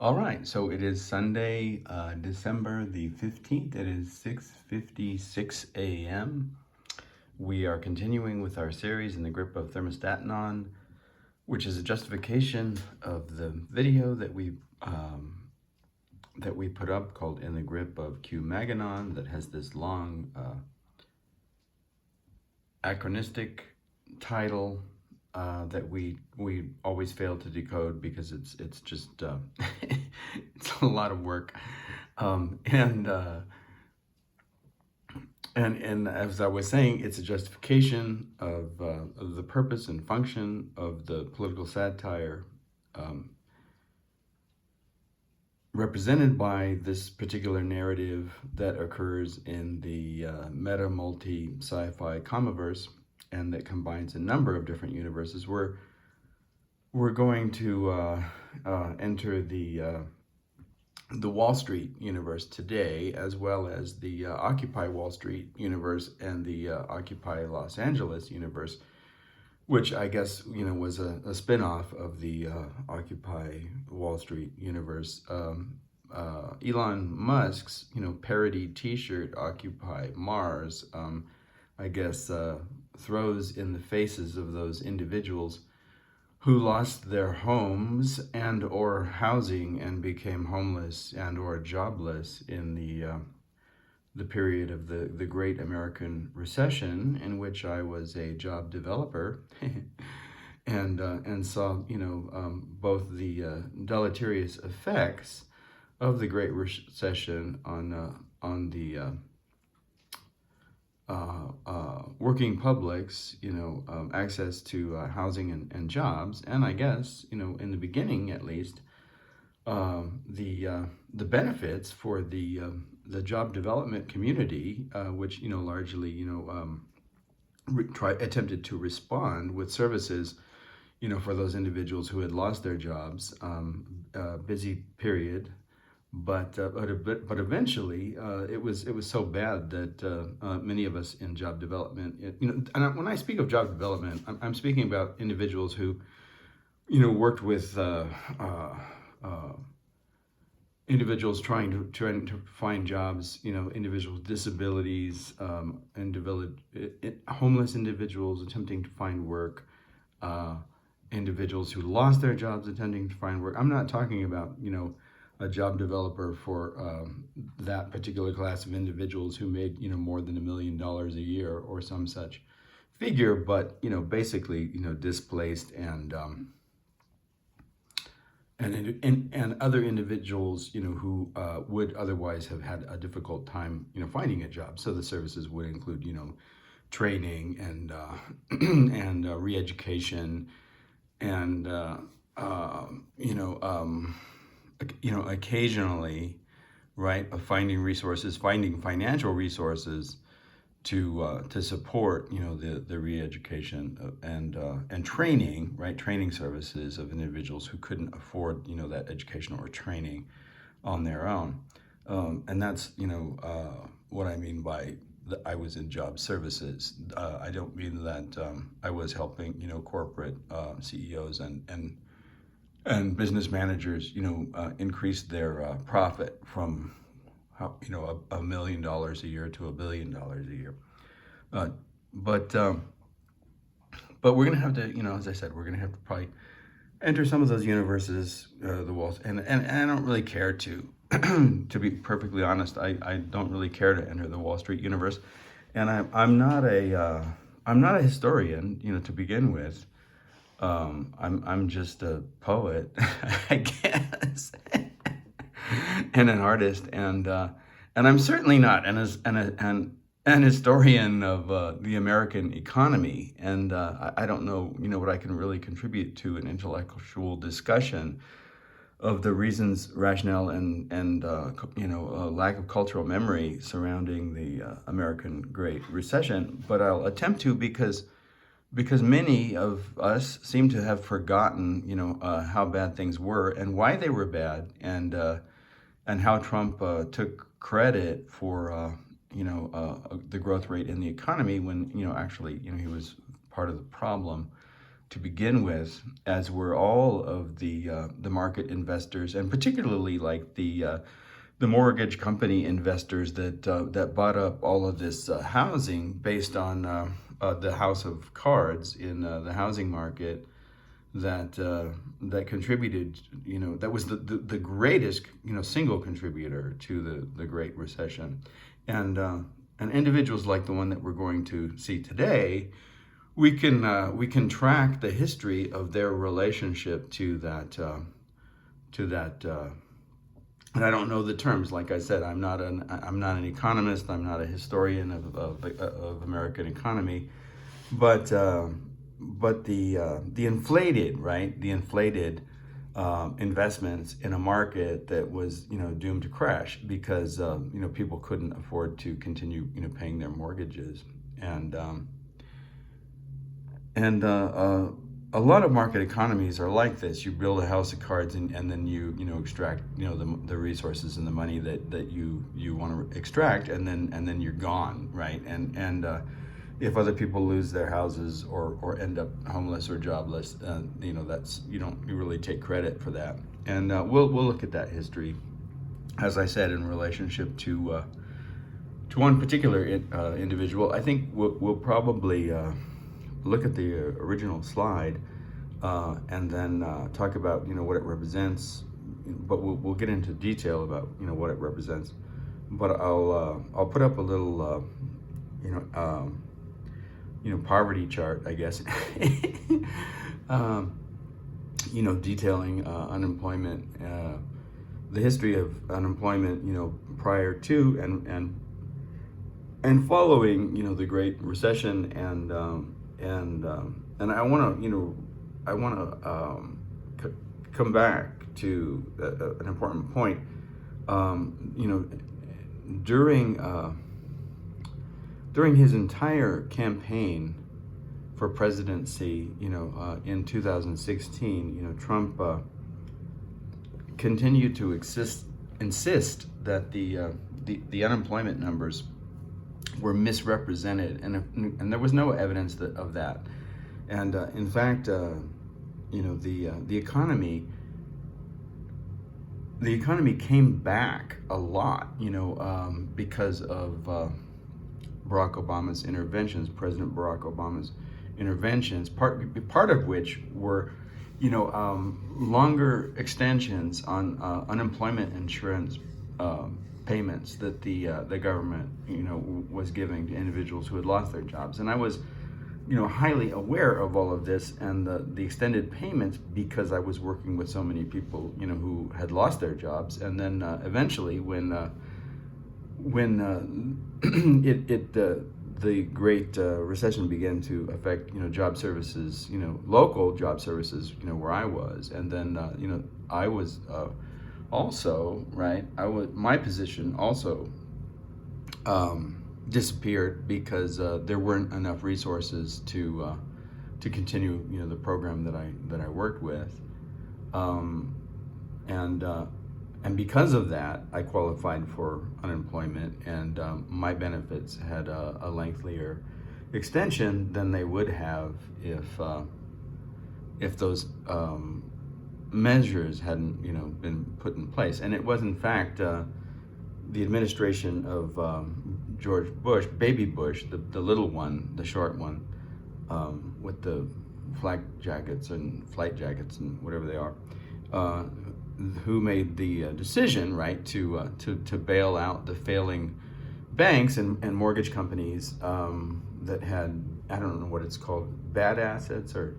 All right, so it is Sunday, December the 15th. It is 6:56 a.m. We are continuing with our series in the Grip of ThermostatAnon, which is a justification of the video that we put up called In the Grip of Q-MAGAnon, that has this long acronistic title that we always fail to decode because it's just it's a lot of work, and as I was saying, it's a justification of the purpose and function of the political satire represented by this particular narrative that occurs in the meta multi sci-fi comiverse, and that combines a number of different universes. We're going to enter the Wall Street universe today, as well as the Occupy Wall Street universe and the Occupy Los Angeles universe, which I guess was a spin-off of the Occupy Wall Street universe. Elon Musk's parody T-shirt, Occupy Mars, I guess throws in the faces of those individuals who lost their homes and or housing and became homeless and or jobless in the period of the Great American Recession, in which I was a job developer, and saw both the deleterious effects of the Great Recession on the working public's access to housing and jobs, and I guess in the beginning at least the benefits for the job development community, which largely attempted to respond with services for those individuals who had lost their jobs. Busy period. But eventually it was so bad that many of us in job development, and when I speak of job development, I'm speaking about individuals who worked with individuals trying to find jobs, individuals with disabilities, homeless individuals attempting to find work, individuals who lost their jobs attempting to find work. I'm not talking about a job developer for that particular class of individuals who made more than $1 million a year or some such figure, but basically displaced and other individuals who would otherwise have had a difficult time finding a job. So the services would include training and and re-education and occasionally, right, of finding resources, finding financial resources to support the re-education and training, right, training services of individuals who couldn't afford that education or training on their own, and that's what I mean by I was in job services. I don't mean that I was helping corporate CEOs and business managers increase their profit from $1 million a year to $1 billion a year. But we're gonna have to, as I said, we're gonna have to probably enter some of those universes, the walls, and I don't really care to to be perfectly honest. I don't really care to enter the Wall Street universe, and I'm not a historian to begin with. I'm just a poet, I guess, and an artist, and I'm certainly not an historian of the American economy, and I don't know what I can really contribute to an intellectual discussion of the reasons, rationale, and lack of cultural memory surrounding the American Great Recession, but I'll attempt to because many of us seem to have forgotten, how bad things were and why they were bad, and how Trump took credit for, the growth rate in the economy when, actually, he was part of the problem to begin with, as were all of the market investors, and particularly like the mortgage company investors that bought up all of this housing based on the house of cards in the housing market that contributed, that was the greatest, single contributor to the Great Recession. And individuals like the one that we're going to see today, we can track the history of their relationship to that and I don't know the terms. Like I said, I'm not an economist. I'm not a historian of American economy, but the inflated, right? The inflated investments in a market that was, doomed to crash because people couldn't afford to continue, paying their mortgages, and a lot of market economies are like this. You build a house of cards, and then you extract the resources and the money that you want to extract, and then you're gone, right? And if other people lose their houses or end up homeless or jobless, that's you really take credit for that. And we'll look at that history, as I said, in relationship to one particular individual. I think we'll probably look at the original slide and then talk about what it represents, but we'll get into detail about what it represents. But I'll put up a little poverty chart, I guess, detailing unemployment, the history of unemployment, prior to and following the Great Recession, and I want to come back to an important point. During his entire campaign for presidency, in 2016, Trump continued to insist that the unemployment numbers were misrepresented, and there was no evidence of that. And in fact, the economy came back a lot, because of Barack Obama's interventions, President Barack Obama's interventions. Part of which were, longer extensions on unemployment insurance payments that the government, was giving to individuals who had lost their jobs. And I was, highly aware of all of this and the extended payments, because I was working with so many people, who had lost their jobs. And then eventually, when the Great Recession began to affect, job services, local job services, where I was, and then I was also, right, my position also disappeared because there weren't enough resources to continue, the program that I worked with, and because of that, I qualified for unemployment, and my benefits had a lengthier extension than they would have if those measures hadn't, been put in place. And it was, in fact, the administration of George Bush, Baby Bush, the little one, the short one, with the flak jackets and flight jackets and whatever they are, who made the decision, right, to bail out the failing banks and mortgage companies that had, I don't know what it's called, bad assets or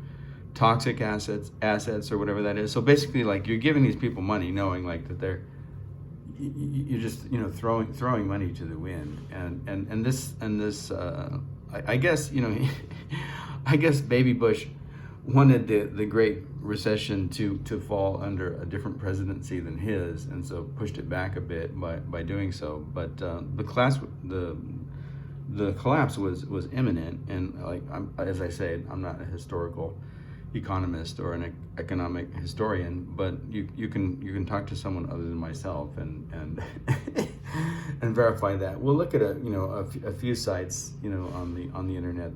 toxic assets or whatever that is. So basically, like, you're giving these people money knowing like that you're just throwing money to the wind, and this I guess I guess Baby Bush wanted the Great Recession to fall under a different presidency than his, and so pushed it back a bit by doing so. But the collapse was imminent, and as I said, I'm not a historical economist or an economic historian, but you can talk to someone other than myself and and verify that. We'll look at a few sites on the internet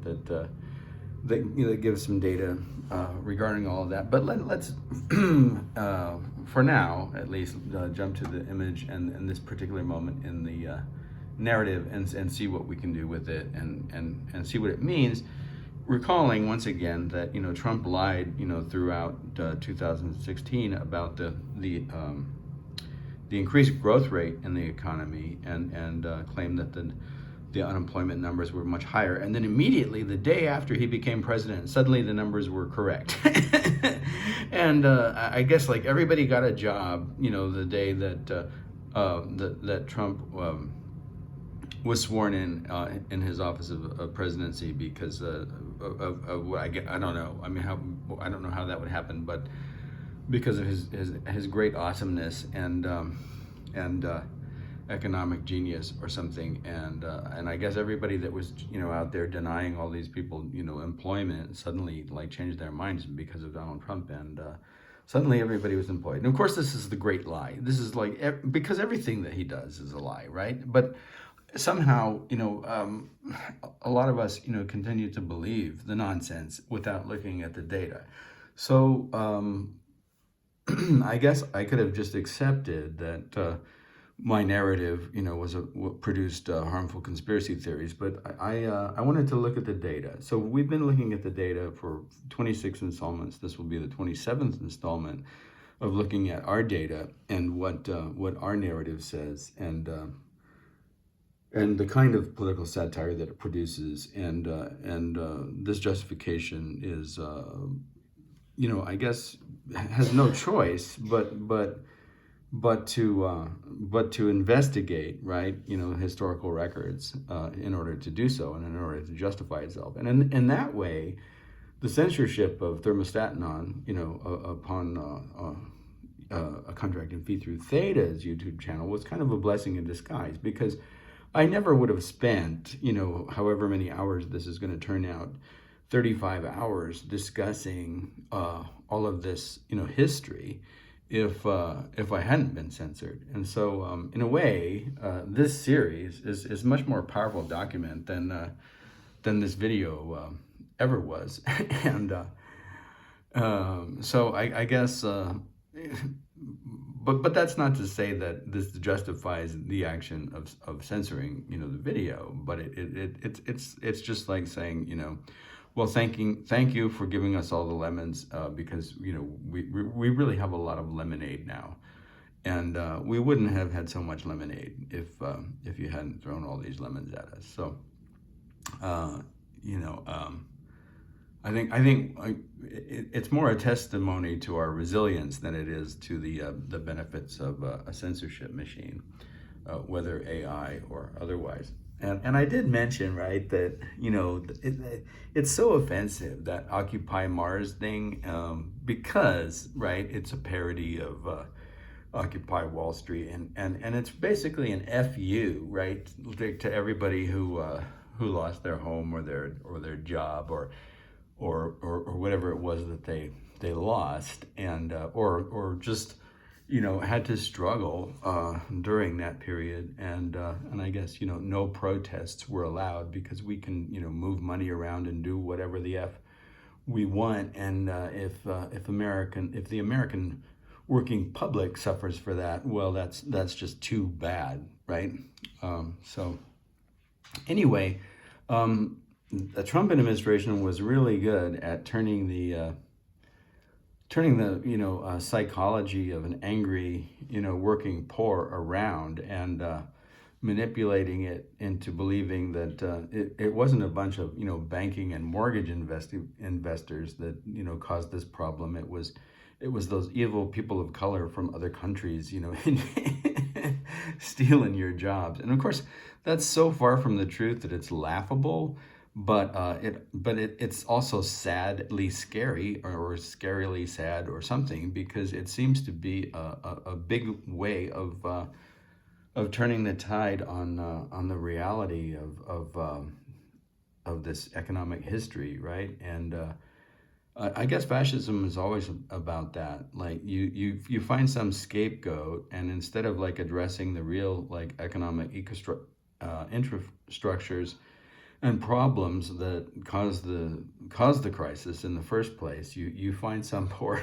that gives some data regarding all of that. But let's, for now at least, jump to the image and this particular moment in the narrative and see what we can do with it and see what it means. Recalling once again that Trump lied throughout 2016 about the increased growth rate in the economy and claimed that the unemployment numbers were much higher, and then immediately the day after he became president, suddenly the numbers were correct. And I guess like everybody got a job the day that that Trump was sworn in his office of presidency, because of what I don't know. I mean, I don't know how that would happen, but because of his great awesomeness and economic genius or something, and I guess everybody that was out there denying all these people employment suddenly like changed their minds because of Donald Trump, and suddenly everybody was employed. And of course, this is the great lie. This is like because everything that he does is a lie, right? But somehow a lot of us continue to believe the nonsense without looking at the data. So I guess I could have just accepted that my narrative, produced harmful conspiracy theories, but I wanted to look at the data. So we've been looking at the data for 26 installments. This will be the 27th installment of looking at our data and what our narrative says, and the kind of political satire that it produces, and this justification is, I guess, has no choice but to investigate, right, historical records in order to do so and in order to justify itself. And in that way, the censorship of ThermostatAnon, upon a contracting feed through Theta's YouTube channel was kind of a blessing in disguise, because I never would have spent, however many hours this is going to turn out, 35 hours discussing all of this, history, if I hadn't been censored. And so, in a way, this series is much more powerful document than this video ever was. And so I guess, but that's not to say that this justifies the action of censoring, the video. But it's just like saying, well, thank you for giving us all the lemons, because we really have a lot of lemonade now, and we wouldn't have had so much lemonade if you hadn't thrown all these lemons at us. So, I think it's more a testimony to our resilience than it is to the benefits of a censorship machine, whether AI or otherwise. And I did mention, right, that it's so offensive, that Occupy Mars thing, because, right, it's a parody of Occupy Wall Street, and it's basically an FU, right, to everybody who lost their home or their job or whatever it was that they lost, and or just had to struggle during that period, and I guess no protests were allowed, because we can move money around and do whatever the F we want, and if the American working public suffers for that, well, that's just too bad, right? So anyway, the Trump administration was really good at turning the psychology of an angry, working poor around, and manipulating it into believing that it wasn't a bunch of, banking and mortgage investors that, caused this problem. It was those evil people of color from other countries, stealing your jobs. And of course, that's so far from the truth that it's laughable. But it's also sadly scary, or scarily sad or something, because it seems to be a big way of turning the tide on the reality of this economic history, right? And I guess fascism is always about that. Like you find some scapegoat, and instead of like addressing the real like economic infrastructures and problems that caused the crisis in the first place. You find some poor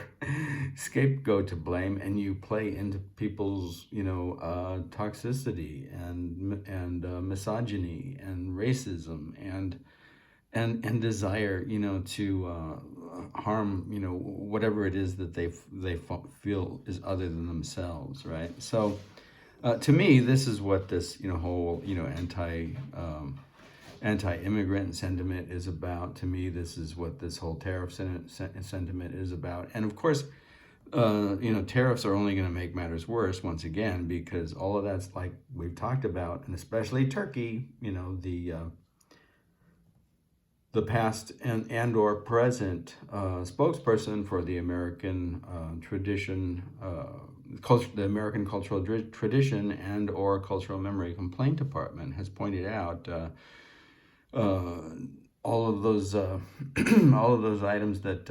scapegoat to blame, and you play into people's toxicity and misogyny and racism and desire to harm whatever it is that they feel is other than themselves, right? So to me, this is what this whole anti-immigrant sentiment is about. To me, this is what this whole tariff sentiment is about. And of course, tariffs are only going to make matters worse once again, because all of that's, like we've talked about, and especially Turkey, the past and or present spokesperson for the American tradition, the American cultural tradition and or cultural memory complaint department has pointed out all of those all of those items that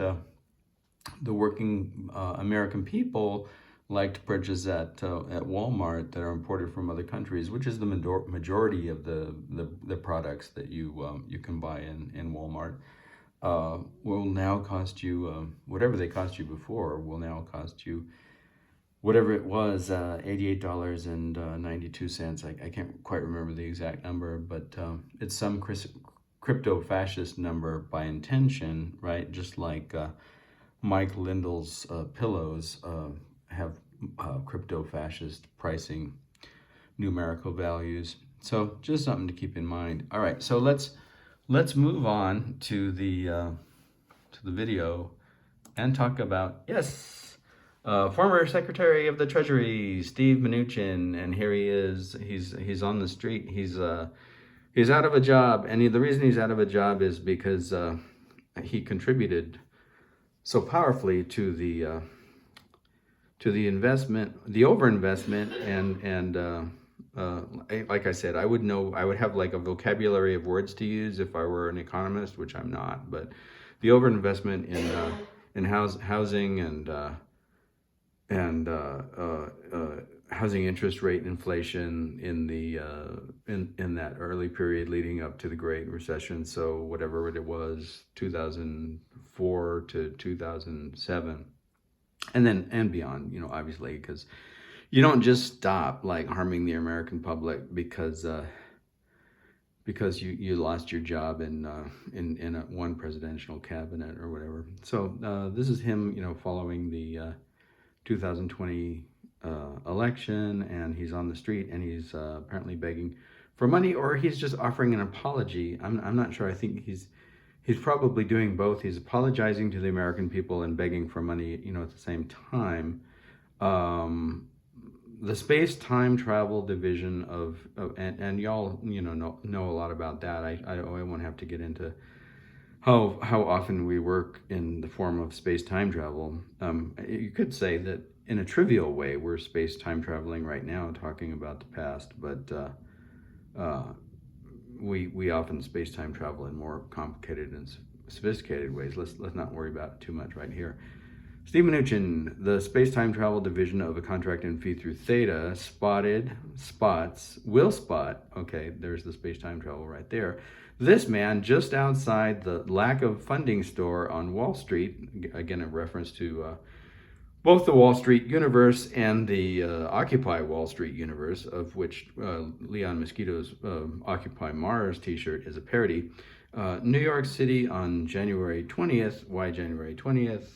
the working American people like to purchase at Walmart that are imported from other countries, which is the majority of the products that you can buy in Walmart, will now cost you whatever they cost you before will now cost you whatever it was, $88.92. I can't quite remember the exact number, but it's some crypto-fascist number by intention, right? Just like Mike Lindell's pillows have crypto-fascist pricing numerical values. So just something to keep in mind. All right, so let's move on to the video and talk about, former Secretary of the Treasury, Steve Mnuchin, and here he is. He's on the street. He's out of a job, and the reason he's out of a job is because he contributed so powerfully to the investment, the overinvestment, and like I said, I would have like a vocabulary of words to use if I were an economist, which I'm not. But the overinvestment in housing and housing interest rate inflation in that early period leading up to the Great Recession. So whatever it was, 2004 to 2007, and beyond. Obviously, because you don't just stop like harming the American public because you lost your job in one presidential cabinet or whatever. So this is him, following the 2020 election, and he's on the street, and he's apparently begging for money, or he's just offering an apology. I'm not sure. I think he's probably doing both. He's apologizing to the American people and begging for money, at the same time. The space-time travel division and y'all, know a lot about that. I won't have to get into how often we work in the form of space-time travel. You could say that in a trivial way, we're space-time traveling right now, talking about the past, but we often space-time travel in more complicated and sophisticated ways. Let's not worry about it too much right here. Steve Mnuchin, the space-time travel division of a contract and fee through Theta, will spot, okay, there's the space-time travel right there, this man just outside the lack of funding store on Wall Street, again a reference to both the Wall Street universe and the Occupy Wall Street universe, of which Leon Mosquito's Occupy Mars t-shirt is a parody. New York City on January 20th. Why January 20th?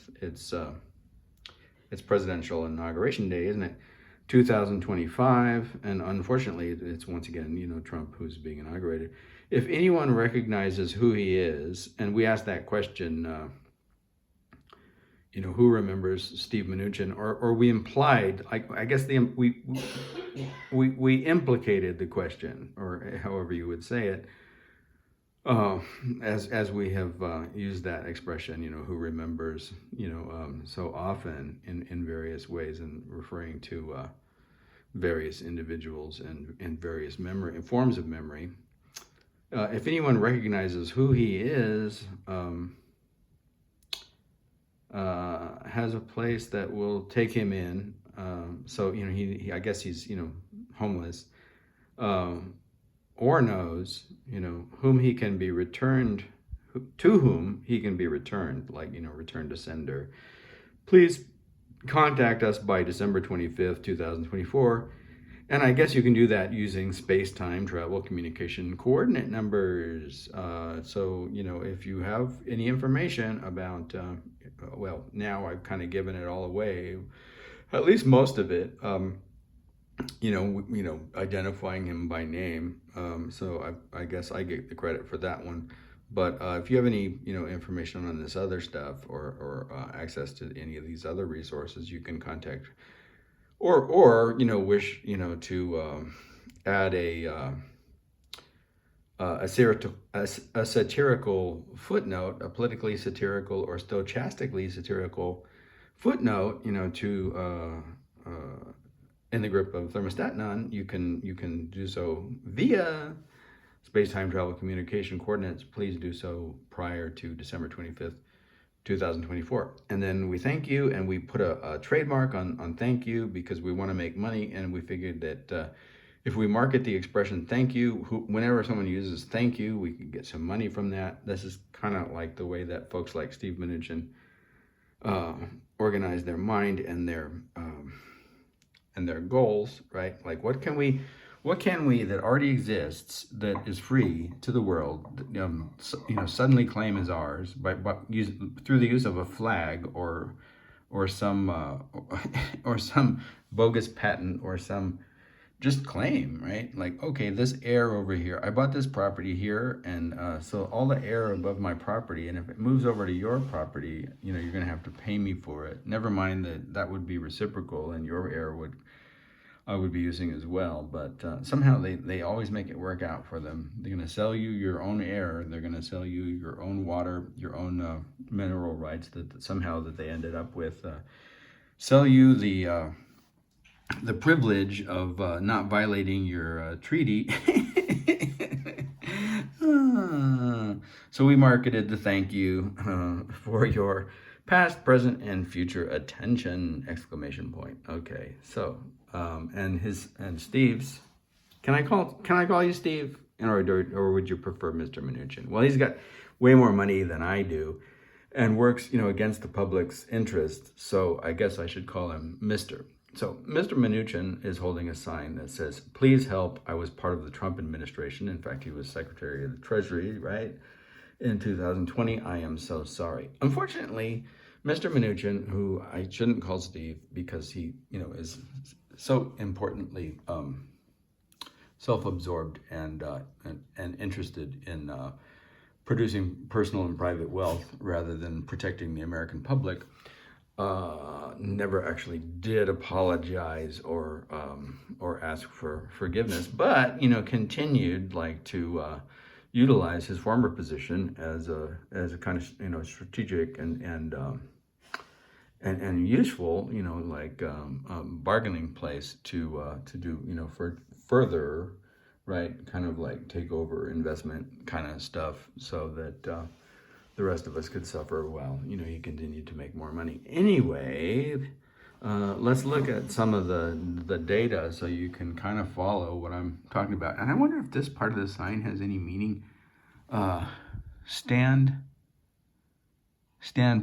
It's presidential inauguration day, isn't it? 2025, and unfortunately, it's once again, Trump who's being inaugurated. If anyone recognizes who he is, and we asked that question, who remembers Steve Mnuchin, or we implied, I guess we implicated the question, or however you would say it, as we have used that expression, who remembers, so often in various ways, and referring to various individuals and various forms of memory. If anyone recognizes who he is, has a place that will take him in. So he I guess he's homeless. or knows, whom he can be returned, to whom he can be returned, like, return to sender, please contact us by December 25th, 2024. And I guess you can do that using space-time travel communication coordinate numbers. So, if you have any information about, well, now I've kind of given it all away, at least most of it, identifying him by name. So I guess I get the credit for that one. But if you have any, information on this other stuff or access to any of these other resources, you can contact, or wish, to add a satirical footnote, a politically satirical or stochastically satirical footnote, to in the grip of ThermostatAnon, you can do so via space-time travel communication coordinates. Please do so prior to December 25th, 2024. And then we thank you, and we put a trademark on thank you because we want to make money, and we figured that if we market the expression thank you, whenever someone uses thank you, we can get some money from that. This is kind of like the way that folks like Steve Mnuchin organize their mind and their goals, right? Like what can we that already exists that is free to the world, suddenly claim as ours through the use of a flag or some or some bogus patent or some just claim, right? Like, okay, this air over here, I bought this property here, and so all the air above my property, and if it moves over to your property, you're gonna have to pay me for it. Never mind that would be reciprocal, and your air I would be using as well. But somehow they always make it work out for them. They're gonna sell you your own air, they're gonna sell you your own water, your own mineral rights that somehow that they ended up with, sell you the privilege of not violating your treaty. So we marketed the thank you for your past, present, and future attention! Exclamation point. Okay, so and Steve's. Can I call you Steve? Or would you prefer Mr. Mnuchin? Well, he's got way more money than I do, and works against the public's interest. So I guess I should call him Mr. So Mr. Mnuchin is holding a sign that says, "Please help. I was part of the Trump administration." In fact, he was Secretary of the Treasury, right? In 2020, I am so sorry. Unfortunately, Mr. Mnuchin, who I shouldn't call Steve because he, is so importantly self-absorbed and interested in producing personal and private wealth rather than protecting the American public, never actually did apologize or ask for forgiveness, but continued to utilize his former position as a kind of strategic and useful bargaining place to do for further, right, kind of like takeover investment kind of stuff, so that the rest of us could suffer while he continued to make more money. Anyway, let's look at some of the data so you can kind of follow what I'm talking about. And I wonder if this part of the sign has any meaning. Stand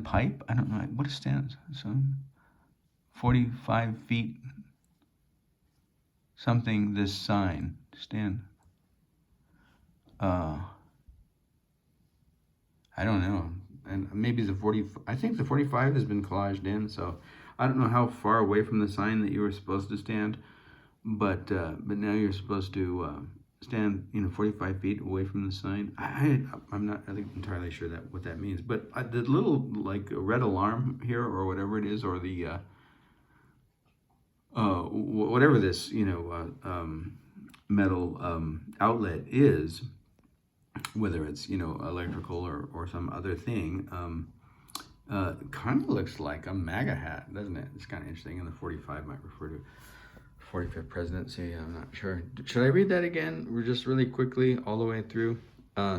pipe. I don't know what is stand. So 45 feet. Something. This sign stand. I don't know, and maybe the 40. I think the 45 has been collaged in, so I don't know how far away from the sign that you were supposed to stand, but now you're supposed to stand 45 feet away from the sign. I'm not entirely sure what that means, but the little red alarm here or whatever it is, or the whatever this metal outlet is, whether it's electrical or some other thing, kind of looks like a MAGA hat, doesn't it? It's kind of interesting. And the 45 might refer to 45th presidency. I'm not sure. Should I read that again? We're just really quickly all the way through.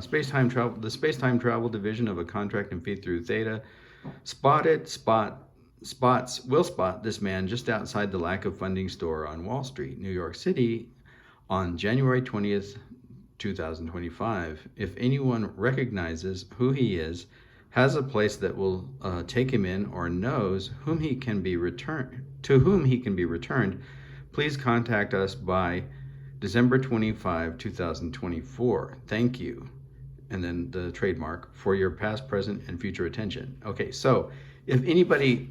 Space-time travel. The space-time travel division of a contract and feed through Theta will spot this man just outside the lack of funding store on Wall Street, New York City, on January 20th, 2025. If anyone recognizes who he is, has a place that will take him in, or knows whom he can be returned, to whom he can be returned, please contact us by December 25, 2024. Thank you. And then the trademark for your past, present, and future attention. Okay, so if anybody,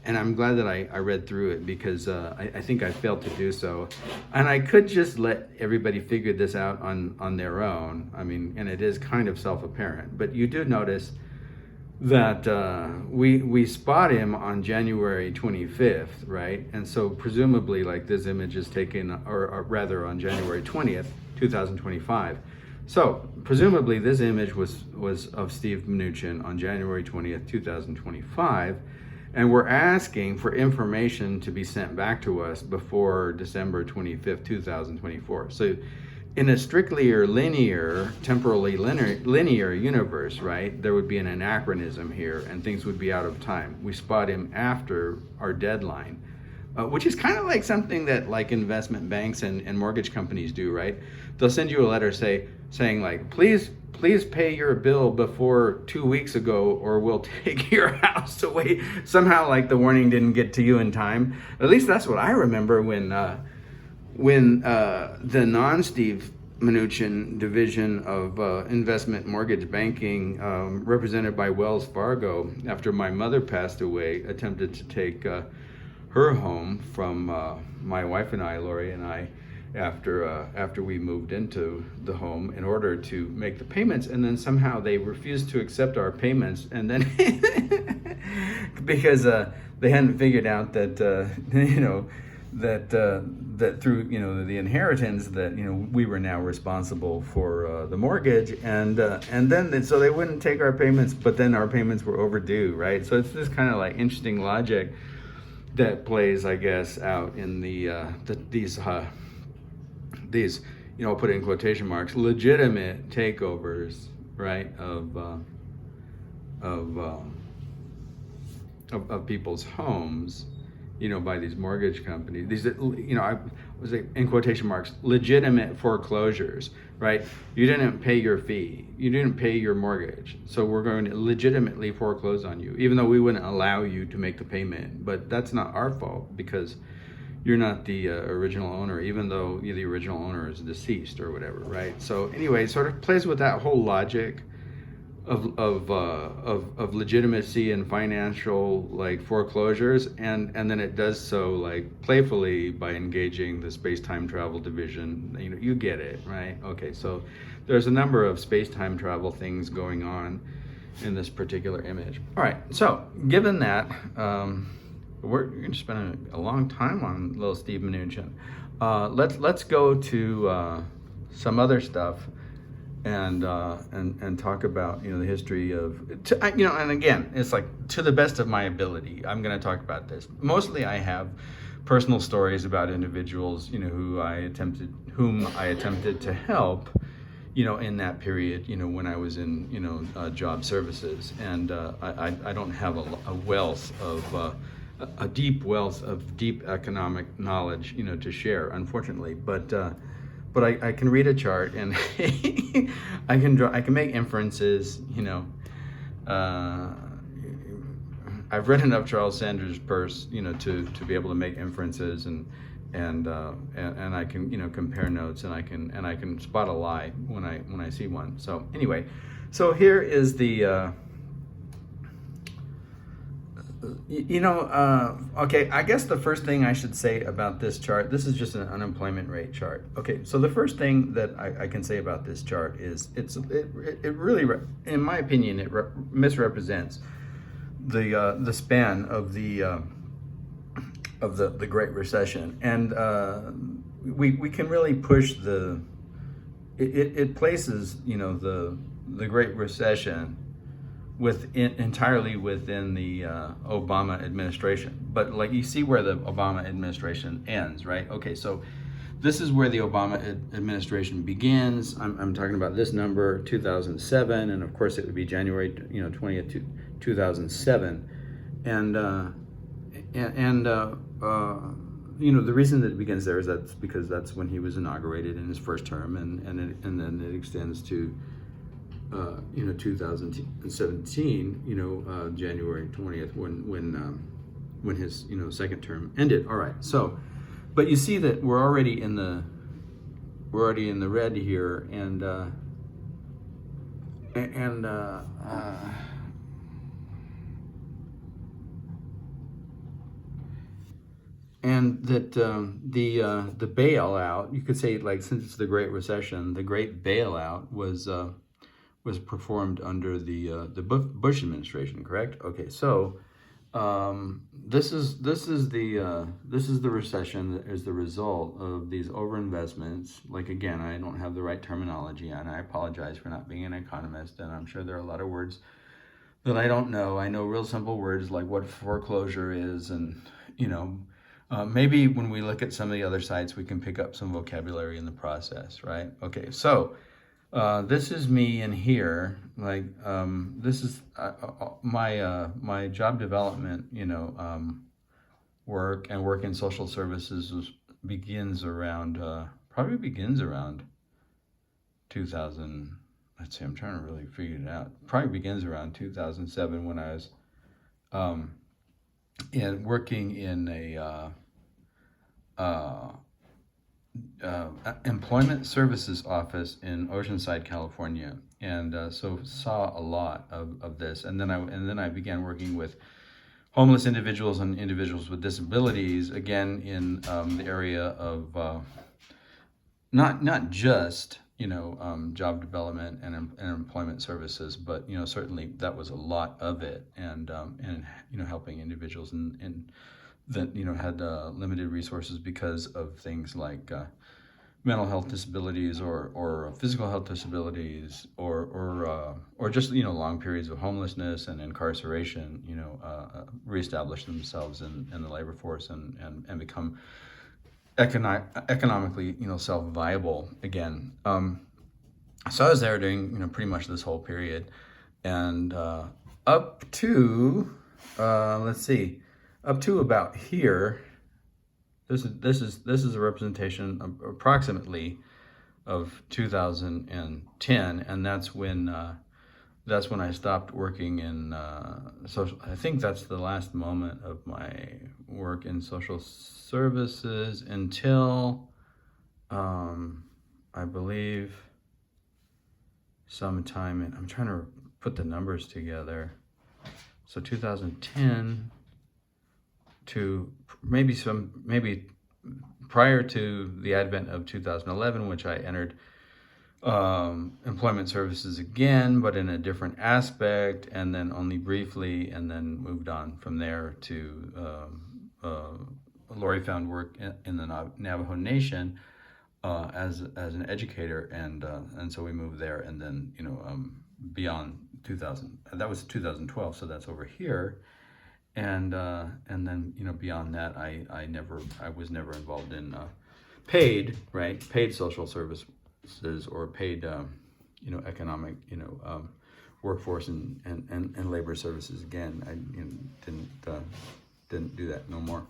and I'm glad that I read through it, because I think I failed to do so. And I could just let everybody figure this out on their own. I mean, and it is kind of self-apparent, but you do notice that we spot him on January 25th, right? And so presumably, like, this image is taken, or rather on January 20th, 2025. So presumably this image was of Steve Mnuchin on January 20th, 2025, and we're asking for information to be sent back to us before December 25th, 2024. So in a strictly or linear, temporally linear universe, right, there would be an anachronism here and things would be out of time. We spot him after our deadline, which is kind of like something that like investment banks and mortgage companies do, right? They'll send you a letter saying like, please pay your bill before 2 weeks ago or we'll take your house away. Somehow like the warning didn't get to you in time. At least that's what I remember when the non-Steve Mnuchin division of investment mortgage banking, represented by Wells Fargo, after my mother passed away, attempted to take her home from my wife and I, Lori and I, after we moved into the home in order to make the payments, and then somehow they refused to accept our payments, and then because they hadn't figured out that that through the inheritance that we were now responsible for the mortgage, and then so they wouldn't take our payments, but then our payments were overdue, right? So it's this kind of like interesting logic that plays, I guess, out in these I'll put it in quotation marks, legitimate takeovers, right, of people's homes, by these mortgage companies. These, I was like, in quotation marks, legitimate foreclosures, right? You didn't pay your fee, you didn't pay your mortgage, so we're going to legitimately foreclose on you, even though we wouldn't allow you to make the payment. But that's not our fault, because you're not the original owner, even though the original owner is deceased or whatever, right? So anyway, it sort of plays with that whole logic of legitimacy and financial like foreclosures, and then it does so like playfully by engaging the space-time travel division. You get it, right? Okay, so there's a number of space-time travel things going on in this particular image. All right, so given that, we're going to spend a long time on little Steve Mnuchin. Let's go to some other stuff and talk about the history of and again, it's like, to the best of my ability, I'm going to talk about this. Mostly I have personal stories about individuals whom I attempted to help in that period, when I was in job services, and I don't have a wealth of a deep wealth of deep economic knowledge to share, unfortunately, but I can read a chart and I can make inferences. I've read enough Charles Sanders' Peirce to be able to make inferences, and I can compare notes, and I can spot a lie when I see one. So anyway, so here is the okay, I guess the first thing I should say about this chart, this is just an unemployment rate chart. Okay, so the first thing that I can say about this chart is it really, in my opinion, it misrepresents the span of the Great Recession, and we can really push it places the Great Recession entirely within the Obama administration. But like, you see where the Obama administration ends, right? Okay, so this is where the Obama administration begins. I'm talking about this number, 2007, and of course it would be January 20th, 2007, and you know, the reason that it begins there is that's because that's when he was inaugurated in his first term, and then it extends to, you know, 2017, you know, January 20th, when his, you know, second term ended. All right, so, but you see that we're already in the red here, and that the bailout, you could say, like, since it's the Great Recession, the Great Bailout was performed under the Bush administration, correct? Okay, so this is the recession that is the result of these overinvestments. Like, again, I don't have the right terminology, and I apologize for not being an economist, and I'm sure there are a lot of words that I don't know. I know real simple words like what foreclosure is, and, you know, maybe when we look at some of the other sites, we can pick up some vocabulary in the process, right? Okay, so this is me in here. Like, this is my job development, you know, work in social services begins around, probably begins around 2000. Let's see, I'm trying to really figure it out. Probably begins around 2007 when I was working in a employment services office in Oceanside, California, and so saw a lot of this. And then I began working with homeless individuals and individuals with disabilities, again in the area of not just, you know, job development and employment services, but, you know, certainly that was a lot of it, and you know, helping individuals and that, you know, had limited resources because of things like mental health disabilities or physical health disabilities, or just, you know, long periods of homelessness and incarceration, you know, reestablish themselves in the labor force and become economically, you know, self-viable again. So I was there during, you know, pretty much this whole period, and up to let's see, up to about here. This is a representation of approximately of 2010, and that's when I stopped working in social. I think that's the last moment of my work in social services until I believe sometime in, I'm trying to put the numbers together. So 2010 to maybe prior to the advent of 2011, which I entered employment services again, but in a different aspect, and then only briefly, and then moved on from there to Lori found work in the Navajo Nation as an educator, and so we moved there, and then, you know, beyond 2000, that was 2012, so that's over here. And then, you know, beyond that, I was never involved in paid social services or paid you know, economic, you know, workforce and labor services. Again, I, you know, didn't do that no more.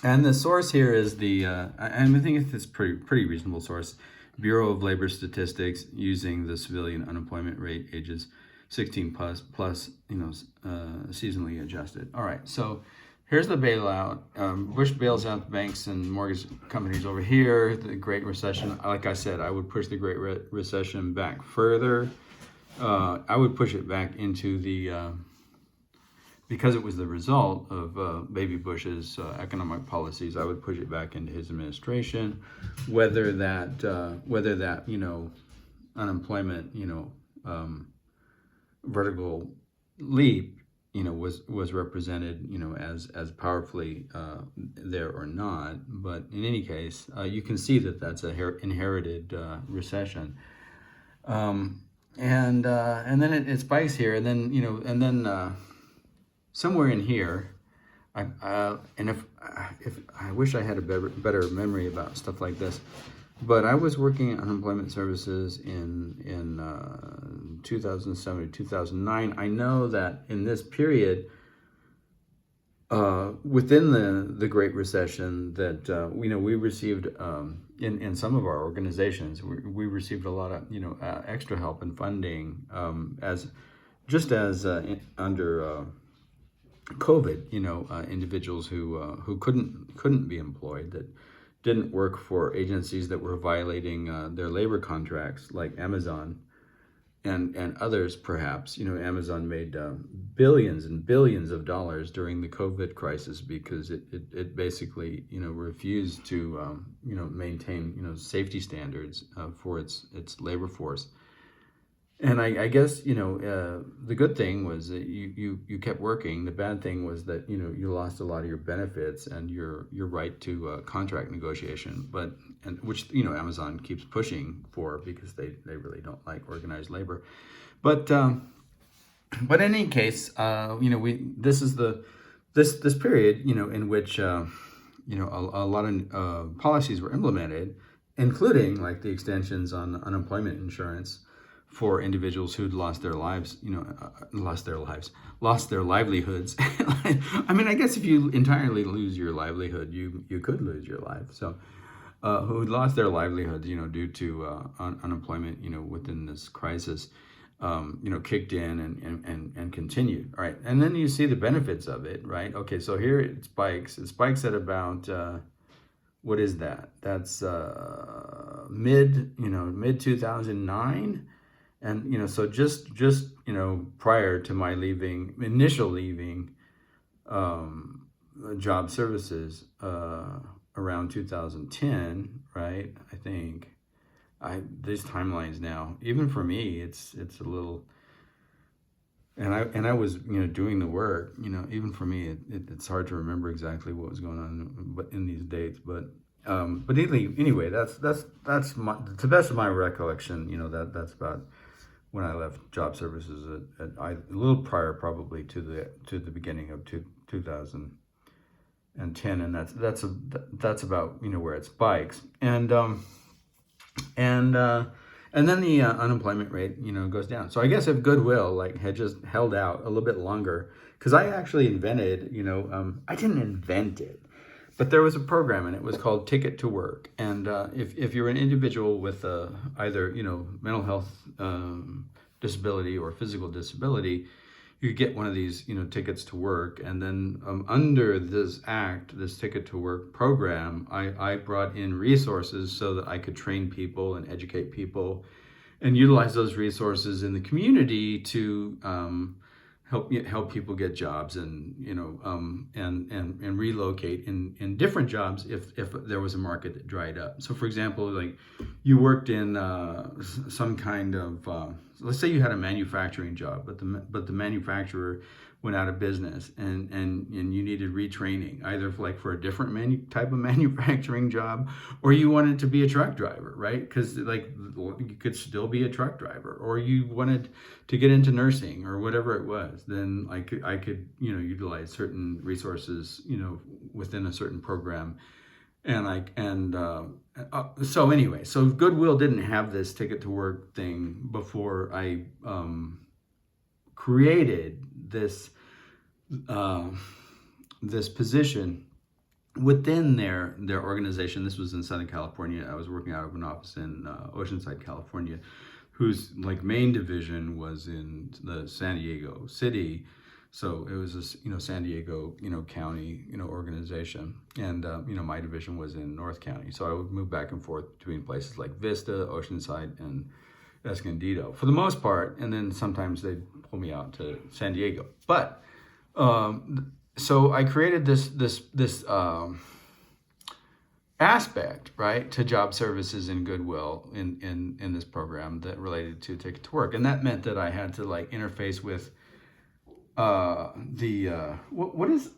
And the source here is the I think it's pretty reasonable source, Bureau of Labor Statistics, using the civilian unemployment rate, ages 16 plus, you know, seasonally adjusted. All right, so here's the bailout. Bush bails out the banks and mortgage companies over here. The Great Recession, like I said, I would push the Great Recession back further. I would push it back into the, because it was the result of Baby Bush's economic policies, I would push it back into his administration. Whether that, you know, unemployment, you know, vertical leap, you know, was represented, you know, as powerfully there or not, but in any case, you can see that that's a inherited recession, and then it spikes here, and then, you know, and then somewhere in here, and if I wish I had a better memory about stuff like this. But I was working in unemployment services in 2007 to 2009. I know that in this period, within the Great Recession that we received in some of our organizations, we received a lot of extra help and funding as under COVID, individuals who couldn't be employed, that didn't work for agencies that were violating their labor contracts, like Amazon and others. Perhaps Amazon made billions and billions of dollars during the COVID crisis because it basically refused to maintain safety standards for its labor force. And I guess the good thing was that you kept working. The bad thing was that you lost a lot of your benefits and your right to contract negotiation, which Amazon keeps pushing for because they really don't like organized labor. But in any case, this is this period in which a lot of policies were implemented, including like the extensions on unemployment insurance for individuals who'd lost their lives, lost their livelihoods. I mean, I guess if you entirely lose your livelihood, you could lose your life. So, who lost their livelihoods, due to unemployment, within this crisis, kicked in and continued. All right, and then you see the benefits of it, right? Okay, so here it spikes. It spikes at about what is that? That's mid 2009. And so just prior to my initial leaving job services around 2010, right? I think these timelines now, even for me, it's a little. And I was doing the work. Even for me, it's hard to remember exactly what was going on, in these dates, but. Anyway, that's to the best of my recollection. That's about when I left job services a little prior, probably to the beginning of 2010, and that's about where it spikes, and then the unemployment rate goes down. So I guess if Goodwill had just held out a little bit longer, because I actually invented I didn't invent it. But there was a program, and it was called Ticket to Work. And if you're an individual with either mental health disability or physical disability, you get one of these tickets to work. And then under this Ticket to Work program, I brought in resources so that I could train people and educate people, and utilize those resources in the community to help people get jobs and and relocate in different jobs if there was a market that dried up. So for example, like you worked in some kind of let's say you had a manufacturing job, but the manufacturer went out of business, and you needed retraining, either for a different type of manufacturing job, or you wanted to be a truck driver, right? Because you could still be a truck driver, or you wanted to get into nursing or whatever it was. Then I could utilize certain resources within a certain program, so anyway, so Goodwill didn't have this Ticket to Work thing before I created this position within their organization. This was in Southern California. I was working out of an office in Oceanside, California, whose main division was in the San Diego city. So it was this San Diego county organization, and my division was in North County. So I would move back and forth between places like Vista, Oceanside, and Escondido for the most part, and then sometimes they'd pull me out to San Diego. But so I created this aspect, right, to job services and Goodwill in this program that related to Ticket to Work, and that meant that I had to interface with what is,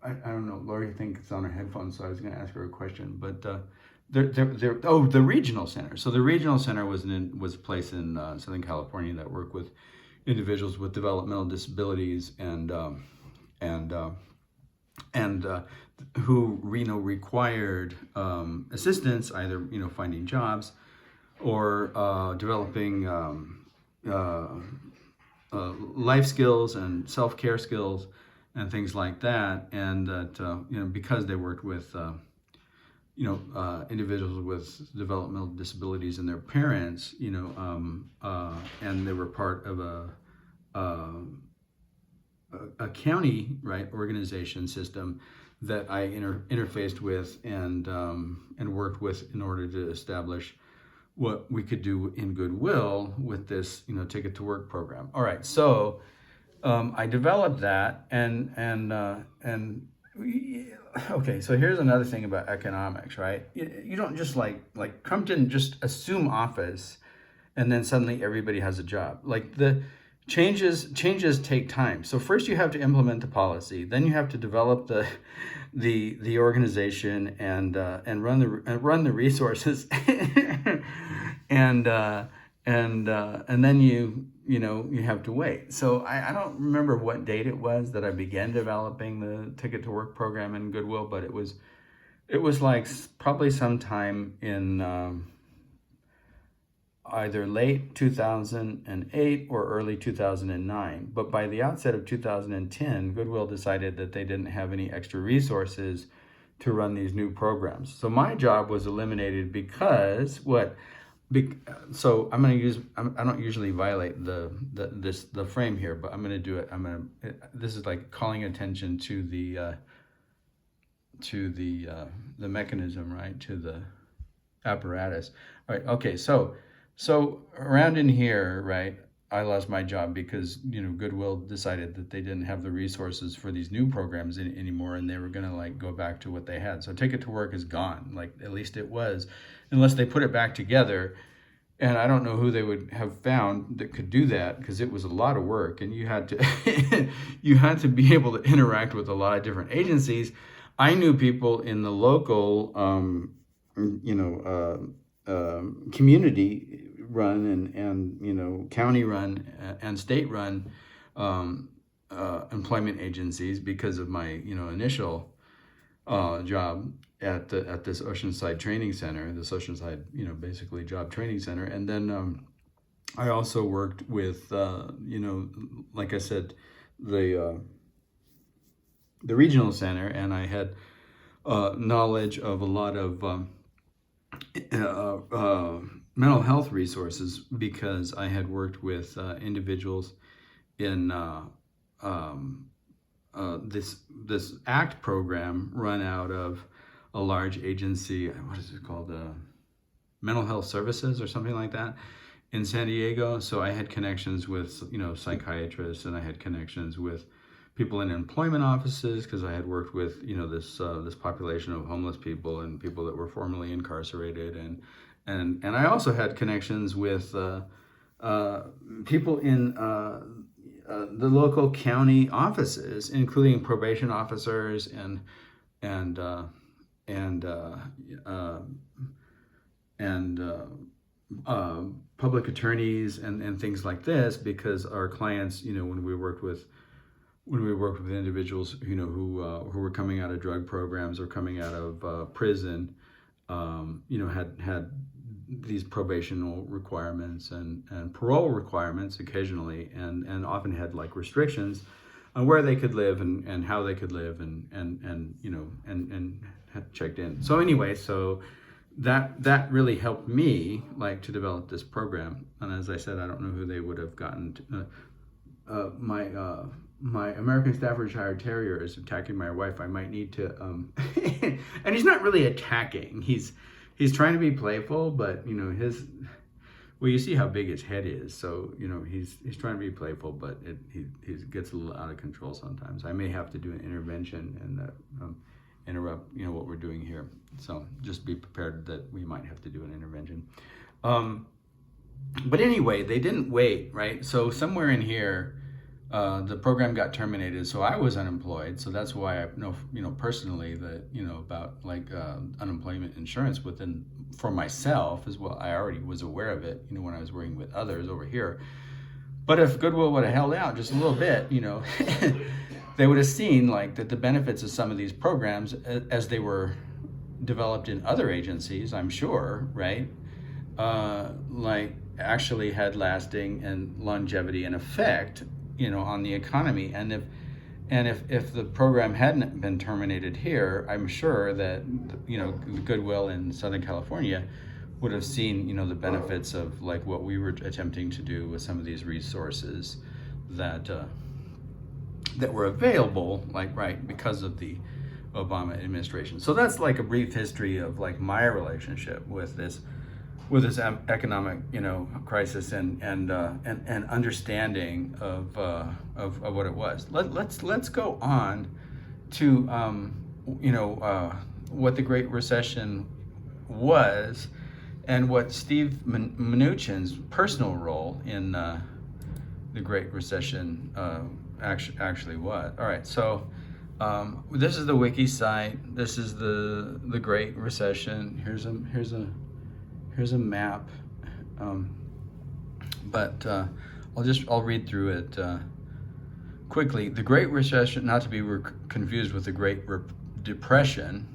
I don't know. Lori thinks it's on her headphones, so I was going to ask her a question, but. The regional center. So the regional center was a place in Southern California that worked with individuals with developmental disabilities and who required assistance, either finding jobs or developing life skills and self-care skills, things like that, and that because they worked with individuals with developmental disabilities and their parents, and they were part of a county, right, organization system that I interfaced with and worked with in order to establish what we could do in goodwill with this, Ticket to Work program. All right, so I developed that, okay. So here's another thing about economics, right? You don't just like Trump didn't just assume office, and then suddenly everybody has a job. Like the changes take time. So first you have to implement the policy, then you have to develop the organization and run the resources, and then you have to wait. So I don't remember what date it was that I began developing the Ticket to Work program in Goodwill, but it was like probably sometime in either late 2008 or early 2009. But by the outset of 2010, Goodwill decided that they didn't have any extra resources to run these new programs. So my job was eliminated because so I'm going to use, I don't usually violate the frame here, but I'm going to do it. This is like calling attention to the mechanism, right? To the apparatus. All right. Okay. So around in here, right, I lost my job because, Goodwill decided that they didn't have the resources for these new programs anymore, and they were going to go back to what they had. So Ticket to Work is gone. At least it was, unless they put it back together. And I don't know who they would have found that could do that, because it was a lot of work, and you had to you had to be able to interact with a lot of different agencies. I knew people in the local community run and county run and state run employment agencies because of my initial job at this Oceanside Training Center, this Oceanside basically job training center. And then I also worked with like I said, the regional center, and I had knowledge of a lot of mental health resources because I had worked with individuals in this ACT program run out of a large agency. What is it called? Mental Health Services or something like that in San Diego. So I had connections with psychiatrists, and I had connections with people in employment offices because I had worked with this population of homeless people and people that were formerly incarcerated, and I also had connections with people in the local county offices, including probation officers and public attorneys and things like this, because our clients, when we worked with individuals, who were coming out of drug programs or coming out of prison, had these probational requirements and parole requirements occasionally, and often had restrictions on where they could live and how they could live and had checked in. So anyway, so that really helped me to develop this program. And as I said, I don't know who they would have gotten to, my American Staffordshire Terrier is attacking my wife. I might need to and he's not really attacking, he's trying to be playful, but you see how big his head is, so he's trying to be playful, but he gets a little out of control sometimes. I may have to do an intervention and interrupt what we're doing here, so just be prepared that we might have to do an intervention. But anyway, they didn't wait, right? So somewhere in here the program got terminated, so I was unemployed. So that's why I know personally that about unemployment insurance for myself as well. I already was aware of it when I was working with others over here. But if Goodwill would have held out just a little bit, they would have seen that the benefits of some of these programs as they were developed in other agencies, I'm sure, right? Actually had lasting and longevity and effect on the economy. And And if the program hadn't been terminated here, I'm sure that, you know, Goodwill in Southern California would have seen, you know, the benefits of like what we were attempting to do with some of these resources that that were available, like, right, because of the Obama administration. So that's like a brief history of like my relationship with this economic, you know, crisis and understanding of what it was. Let's go on to you know, what the Great Recession was and what Steve Mnuchin's personal role in the Great Recession actually was. All right, so this is the wiki site. This is the Great Recession. Here's a map, but I'll read through it quickly. The Great Recession, not to be confused with the Great Depression,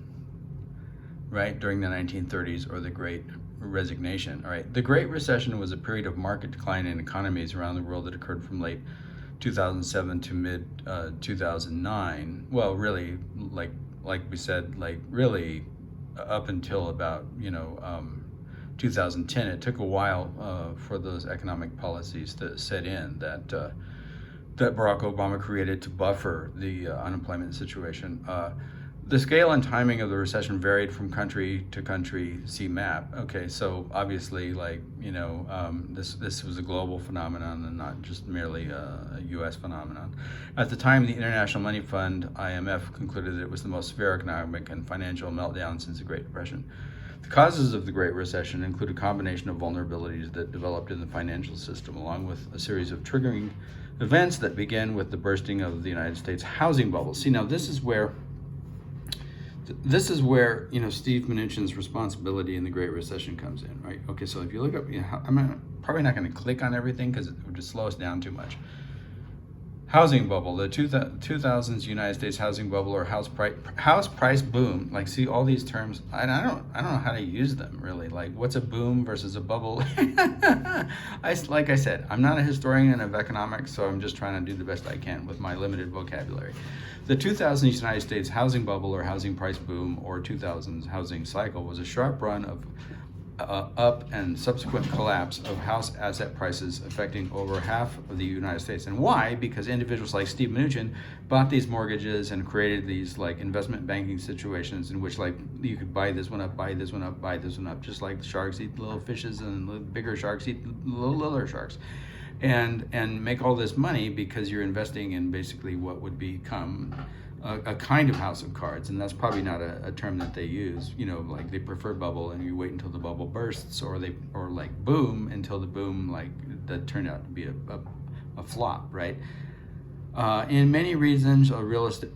right, during the 1930s, or the Great Resignation. All right, the Great Recession was a period of market decline in economies around the world that occurred from late 2007 to mid 2009. Well, really, like we said, like really up until about, you know, 2010. It took a while for those economic policies to set in that Barack Obama created to buffer the unemployment situation. The scale and timing of the recession varied from country to country. See map. Okay, so obviously, like, you know, this was a global phenomenon and not just merely a U.S. phenomenon. At the time, the International Money Fund (IMF) concluded that it was the most severe economic and financial meltdown since the Great Depression. The causes of the Great Recession include a combination of vulnerabilities that developed in the financial system, along with a series of triggering events that began with the bursting of the United States housing bubble. See, now this is where, you know, Steve Mnuchin's responsibility in the Great Recession comes in, right? Okay, so if you look up, you know, I'm probably not going to click on everything because it would just slow us down too much. Housing bubble, the 2000s United States housing bubble, or house price boom. Like, see all these terms, and I don't know how to use them really. Like, what's a boom versus a bubble? Like I said, I'm not a historian of economics, so I'm just trying to do the best I can with my limited vocabulary. The 2000s United States housing bubble, or housing price boom, or 2000s housing cycle, was a sharp run of up and subsequent collapse of house asset prices affecting over half of the United States. And why? Because individuals like Steve Mnuchin bought these mortgages and created these like investment banking situations in which, like, you could buy this one up, buy this one up, buy this one up, just like sharks eat little fishes and bigger sharks eat littler sharks, and make all this money because you're investing in basically what would become a kind of house of cards. And that's probably not a term that they use, you know, like they prefer bubble and you wait until the bubble bursts, or like boom until the boom, like, that turned out to be a flop, right? In many regions, a real estate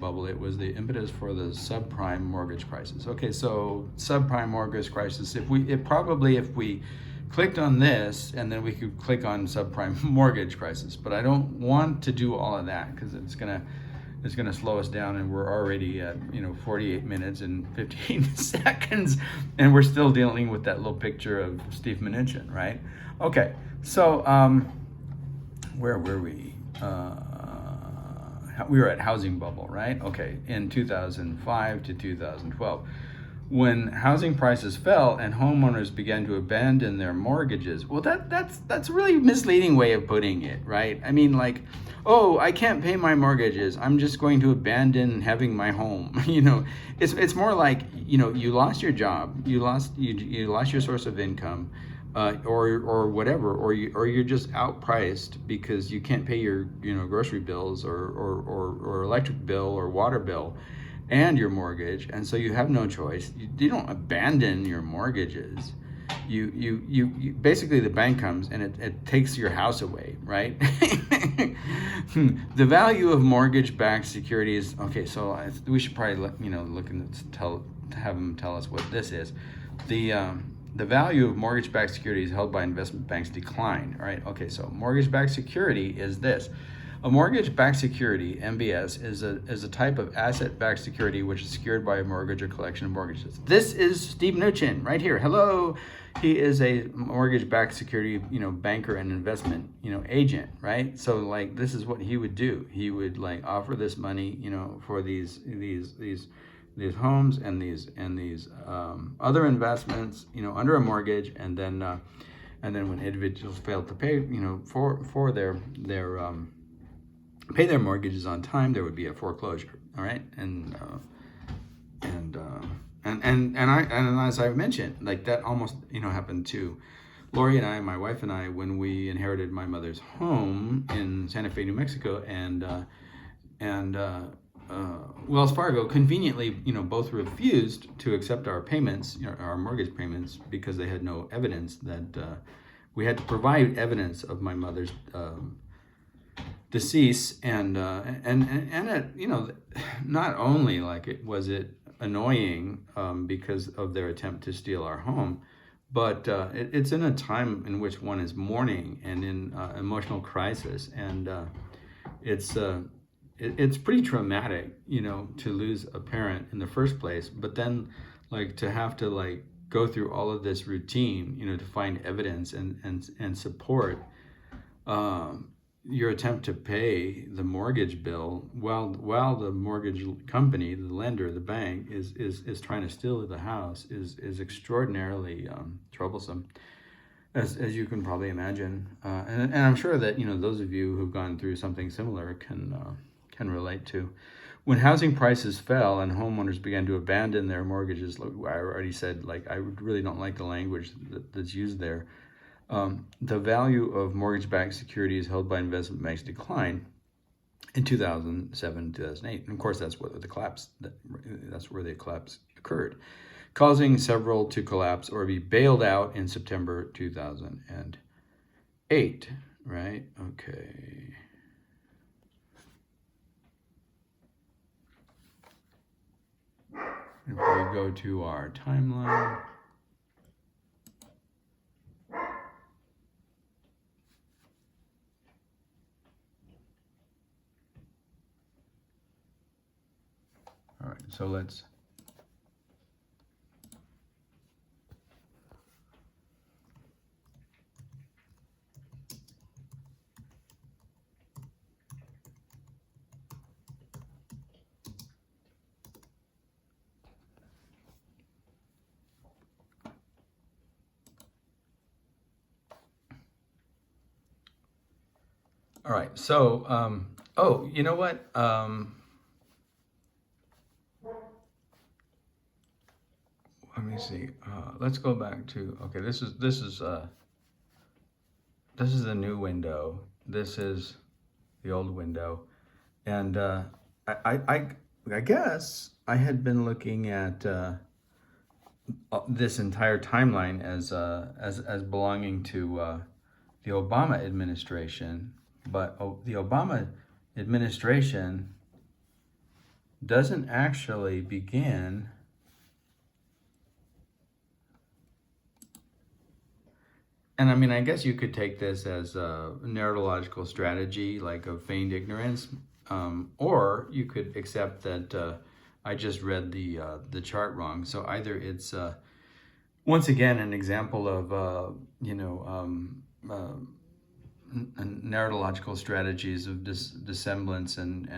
bubble, it was the impetus for the subprime mortgage crisis. Okay, so subprime mortgage crisis, if we clicked on this, and then we could click on subprime mortgage crisis, but I don't want to do all of that because it's gonna slow us down, and we're already at, you know, 48 minutes and 15 seconds, and we're still dealing with that little picture of Steve Mnuchin, right? Okay, so where were we? We were at housing bubble, right? Okay, in 2005 to 2012. When housing prices fell and homeowners began to abandon their mortgages. Well, that's a really misleading way of putting it, right? I mean, like, oh, I can't pay my mortgages, I'm just going to abandon having my home. You know, it's more like, you know, you lost your job, you lost your source of income, or whatever, or you're just outpriced because you can't pay your, you know, grocery bills or electric bill or water bill and your mortgage, and so you have no choice. You don't abandon your mortgages. You basically, the bank comes and it takes your house away, right? The value of mortgage-backed securities. Okay, so we should probably look and have them tell us what this is. The value of mortgage-backed securities held by investment banks declined. All right. Okay, so mortgage-backed security is this. A mortgage-backed security, MBS, is a type of asset-backed security which is secured by a mortgage or collection of mortgages. This is Steve Mnuchin right here. Hello. he is a mortgage-backed security, banker and investment, agent, right? So like this is what he would do. He would like offer this money, for these homes and these other investments, under a mortgage, and then when individuals failed to pay, for their pay their mortgages on time, there would be a foreclosure. All right, and as I've mentioned, like that almost happened to Lori and I, my wife and I, when we inherited my mother's home in Santa Fe, New Mexico, and Wells Fargo conveniently, both refused to accept our payments, our mortgage payments, because they had no evidence that we had to provide evidence of my mother's decease, and it, not only like it was it annoying because of their attempt to steal our home, but it's in a time in which one is mourning and in emotional crisis, and it's pretty traumatic, to lose a parent in the first place, but then like to have to like go through all of this routine, to find evidence and support your attempt to pay the mortgage bill while the mortgage company, the lender, the bank is trying to steal the house is extraordinarily troublesome, as you can probably imagine, and I'm sure that those of you who've gone through something similar can relate to. When housing prices fell and homeowners began to abandon their mortgages, like I already said, like I really don't like the language that's used there. The value of mortgage-backed securities held by investment banks declined in 2007, 2008. And of course, that's where the collapse occurred, causing several to collapse or be bailed out in September 2008, right? Okay. If we go to our timeline, all right, so let's all right, so oh, you know what? Let me see. Let's go back to, okay, this is the new window. This is the old window, and I guess I had been looking at this entire timeline as belonging to the Obama administration, but the Obama administration doesn't actually begin And I mean, I guess you could take this as a neurological strategy, like of feigned ignorance, or you could accept that I just read the chart wrong. So either it's once again an example of neurological strategies of dissemblance and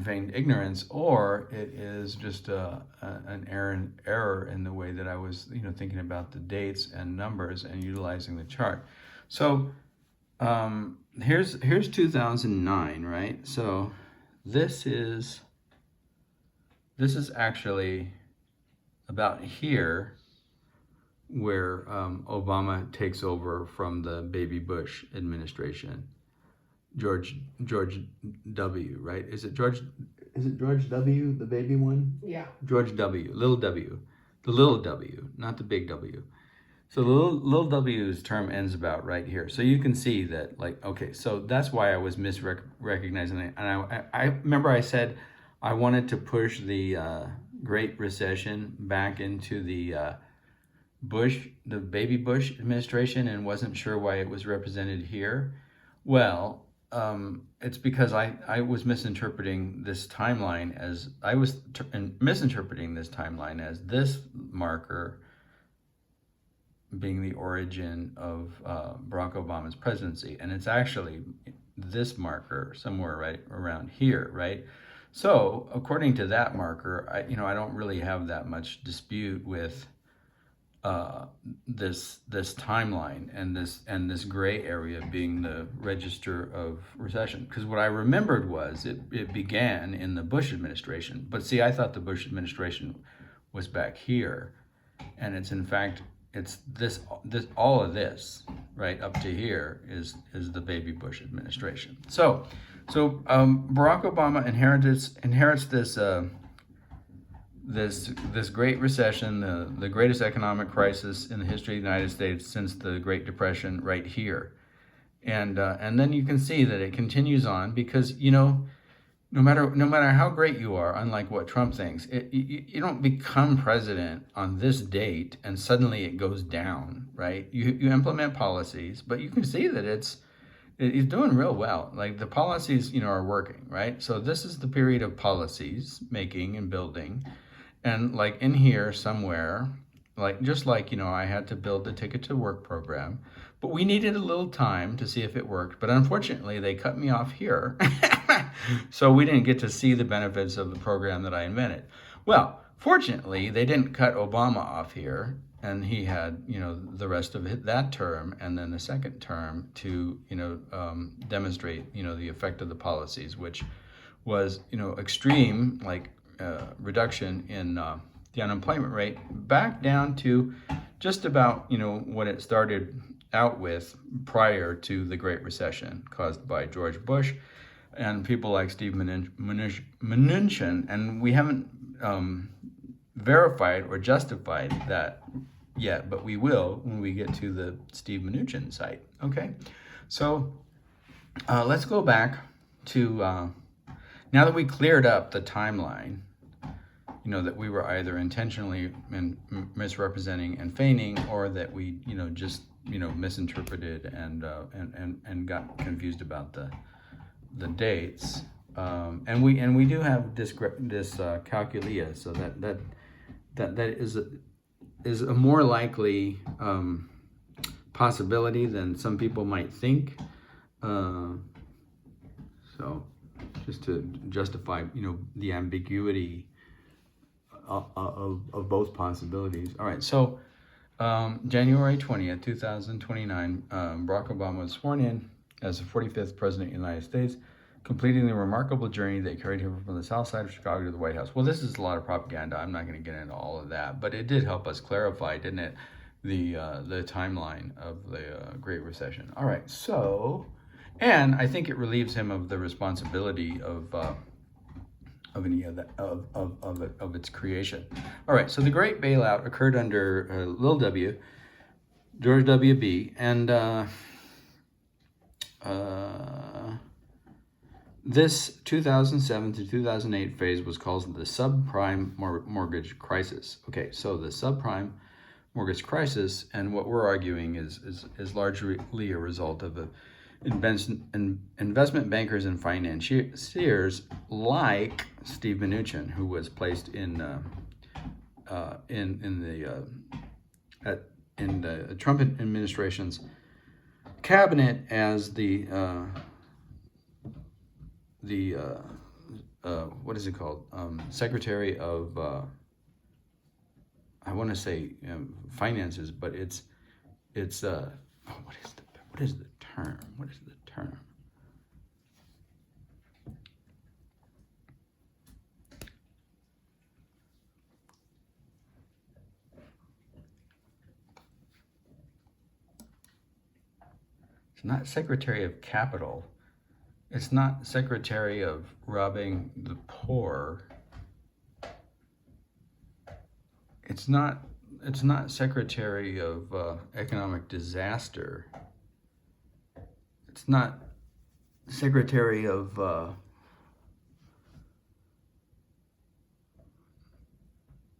feigned ignorance, or it is just an error in the way that I was, thinking about the dates and numbers and utilizing the chart. So here's 2009, right? So this is actually about here where Obama takes over from the baby Bush administration. George W, right? Is it George W, the baby one? Yeah. George W, little W. The little W, not the big W. So the little W's term ends about right here. So you can see that, like, okay, so that's why I was misrecognizing it. And I remember I said I wanted to push the Great Recession back into the baby Bush administration, and wasn't sure why it was represented here. Well, it's because I was misinterpreting this timeline as misinterpreting this timeline as this marker being the origin of Barack Obama's presidency, and it's actually this marker somewhere right around here, right? So according to that marker, I don't really have that much dispute with this timeline and this gray area being the register of recession. Because what I remembered was it began in the Bush administration, but see, I thought the Bush administration was back here, and it's in fact it's this all of this right up to here is the baby Bush administration. So Barack Obama inherits this great recession, the greatest economic crisis in the history of the United States since the Great Depression, right here, and then you can see that it continues on because no matter how great you are, unlike what Trump thinks, you don't become president on this date and suddenly it goes down, right? You implement policies, but you can see that it's doing real well. Like the policies, are working, right? So this is the period of policies making and building. And like in here somewhere, just like I had to build the Ticket to Work program, but we needed a little time to see if it worked. But unfortunately, they cut me off here. So we didn't get to see the benefits of the program that I invented. Well, fortunately, they didn't cut Obama off here. And he had, the rest of that term and then the second term to, demonstrate, the effect of the policies, which was, extreme, reduction in the unemployment rate back down to just about, what it started out with prior to the Great Recession caused by George Bush and people like Steve Mnuchin. And we haven't verified or justified that yet, but we will when we get to the Steve Mnuchin site. Okay, so let's go back to now that we cleared up the timeline, that we were either intentionally misrepresenting and feigning, or that we just misinterpreted and got confused about the dates, and we do have this calculia, so that is a more likely possibility than some people might think. So just to justify, the ambiguity of both possibilities. All right, so January 20th, 2029, Barack Obama was sworn in as the 45th President of the United States, completing the remarkable journey that carried him from the south side of Chicago to the White House. Well, this is a lot of propaganda. I'm not going to get into all of that, but it did help us clarify, didn't it, the timeline of the Great Recession. All right, so, and I think it relieves him of the responsibility of any of that of its creation. All right, so the Great Bailout occurred under Lil W, George W. and this 2007 to 2008 phase was called the subprime mortgage crisis. Okay, so the subprime mortgage crisis, and what we're arguing is largely a result of investment bankers and financiers like Steve Mnuchin, who was placed in the Trump administration's cabinet as the what is it called? Secretary of I want to say finances, but it's what is the term? What is the term? It's not Secretary of Capital. It's not Secretary of Robbing the Poor. It's not Secretary of Economic Disaster. It's not Secretary of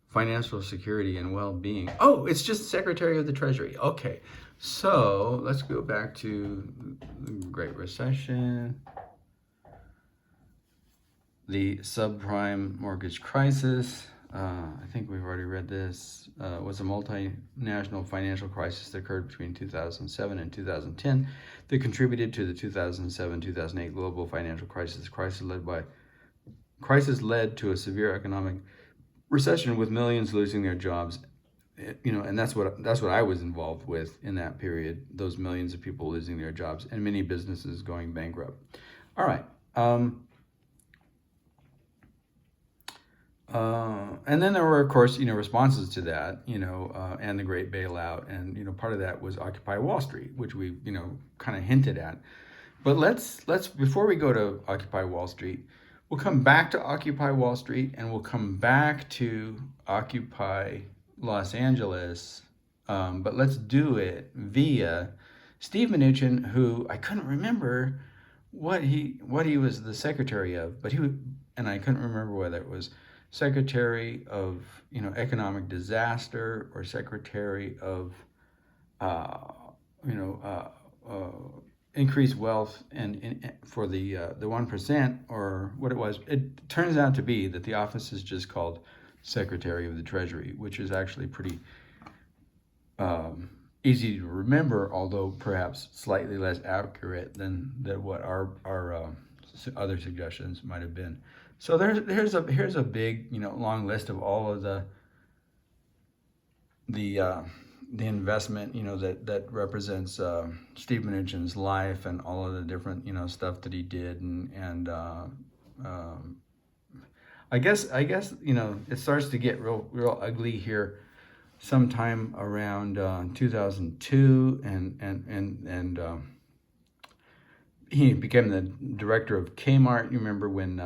Financial Security and Well-Being. Oh, it's just Secretary of the Treasury. Okay, So let's go back to the Great Recession, the subprime mortgage crisis. I think we've already read this. Was a multinational financial crisis that occurred between 2007 and 2010 that contributed to the 2007-2008 global financial crisis. Crisis led to a severe economic recession with millions losing their jobs. And that's what I was involved with in that period. Those millions of people losing their jobs and many businesses going bankrupt. All right. And then there were, of course, responses to that, and the great bailout. And, part of that was Occupy Wall Street, which we, kind of hinted at. But let's, before we go to Occupy Wall Street, we'll come back to Occupy Wall Street and we'll come back to Occupy Los Angeles. But let's do it via Steve Mnuchin, who I couldn't remember what he was the secretary of, and I couldn't remember whether it was Secretary of Economic Disaster or Secretary of increased wealth and for the 1%, or what it was. It turns out to be that the office is just called Secretary of the Treasury, which is actually pretty easy to remember, although perhaps slightly less accurate than what our other suggestions might have been. So here's a big long list of all of the investment that represents Steve Mnuchin's life and all of the different stuff that he did, and I guess it starts to get real ugly here sometime around 2002, and he became the director of Kmart. You remember when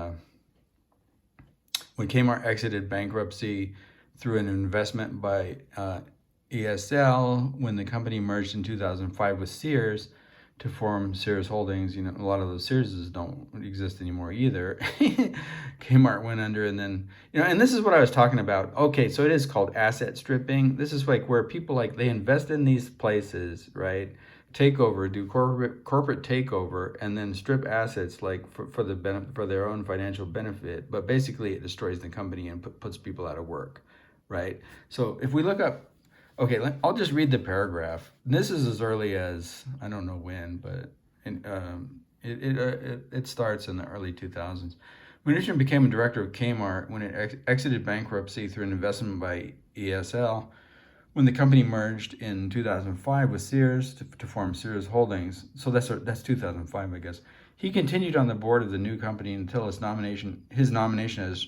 Kmart exited bankruptcy through an investment by ESL, when the company merged in 2005 with Sears to form Sears Holdings. A lot of those Searses don't exist anymore either. Kmart went under, and then, and this is what I was talking about. Okay, so it is called asset stripping. This is like where people they invest in these places, right? Takeover, do corporate takeover, and then strip assets for their own financial benefit. But basically, it destroys the company and puts people out of work, right? So if we look up, okay, I'll just read the paragraph. This is as early as I don't know when, but it starts in the early 2000s. Mnuchin became a director of Kmart when it exited bankruptcy through an investment by ESL. When the company merged in 2005 with Sears to form Sears Holdings, so that's 2005, I guess. He continued on the board of the new company until his nomination as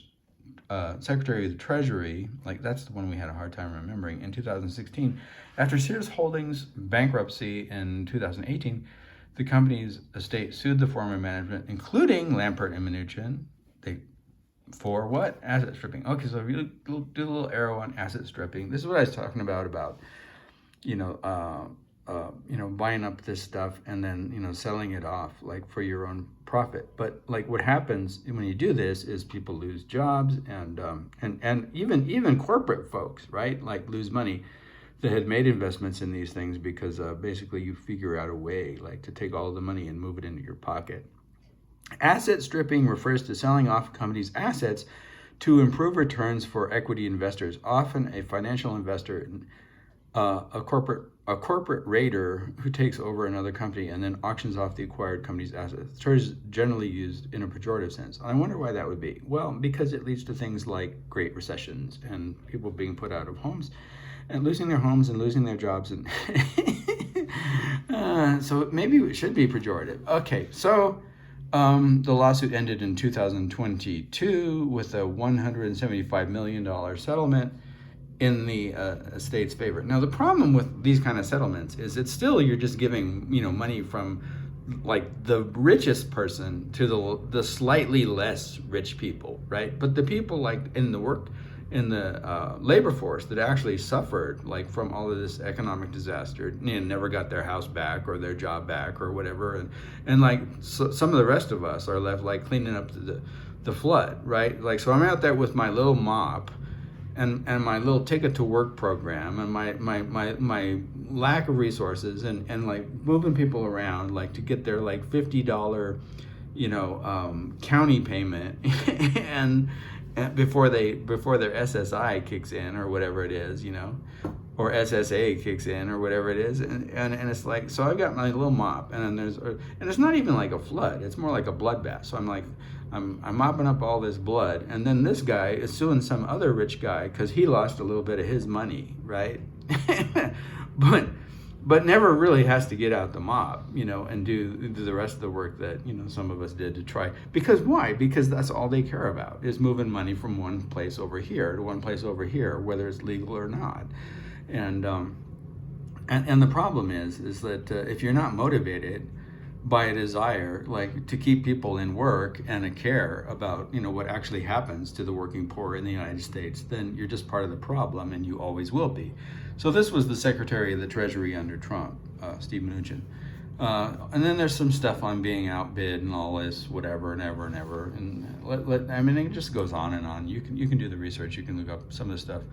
Secretary of the Treasury, that's the one we had a hard time remembering, in 2016. After Sears Holdings bankruptcy in 2018, the company's estate sued the former management, including Lampert and Mnuchin, for what? Asset stripping. Okay, so if you do a little arrow on asset stripping, this is what I was talking about buying up this stuff and then selling it off for your own profit. But what happens when you do this is people lose jobs, and even corporate folks, right, lose money that had made investments in these things, because basically you figure out a way to take all the money and move it into your pocket. Asset stripping refers to selling off a company's assets to improve returns for equity investors, often a financial investor, a corporate raider who takes over another company and then auctions off the acquired company's assets. The term is generally used in a pejorative sense. I wonder why that would be. Well, because it leads to things like great recessions and people being put out of homes and losing their homes and losing their jobs. And so maybe it should be pejorative. Okay, so the lawsuit ended in 2022 with a $175 million settlement in the estate's favor. Now, the problem with these kind of settlements is it's still, you're just giving money from the richest person to the slightly less rich people, right? But the people in the labor force that actually suffered from all of this economic disaster, never got their house back or their job back or whatever, and so some of the rest of us are left cleaning up the flood, right? So I'm out there with my little mop, and my little ticket to work program and my lack of resources and like moving people around like to get their like $50 county payment and before their SSI kicks in or whatever it is, or SSA kicks in or whatever it is, and it's like, so I've got my little mop, and then and it's not even like a flood, it's more like a bloodbath. So I'm mopping up all this blood, and then this guy is suing some other rich guy because he lost a little bit of his money, right? but never really has to get out the mop, and do the rest of the work that some of us did to try. Because why? Because that's all they care about, is moving money from one place over here to one place over here, whether it's legal or not. And the problem is that if you're not motivated by a desire like to keep people in work and a care about what actually happens to the working poor in the United States, then you're just part of the problem, and you always will be. So this was the Secretary of the Treasury under Trump, Steve Mnuchin. And then there's some stuff on being outbid and all this, whatever, and ever, and I mean, it just goes on and on. You can do the research. You can look up some of the stuff.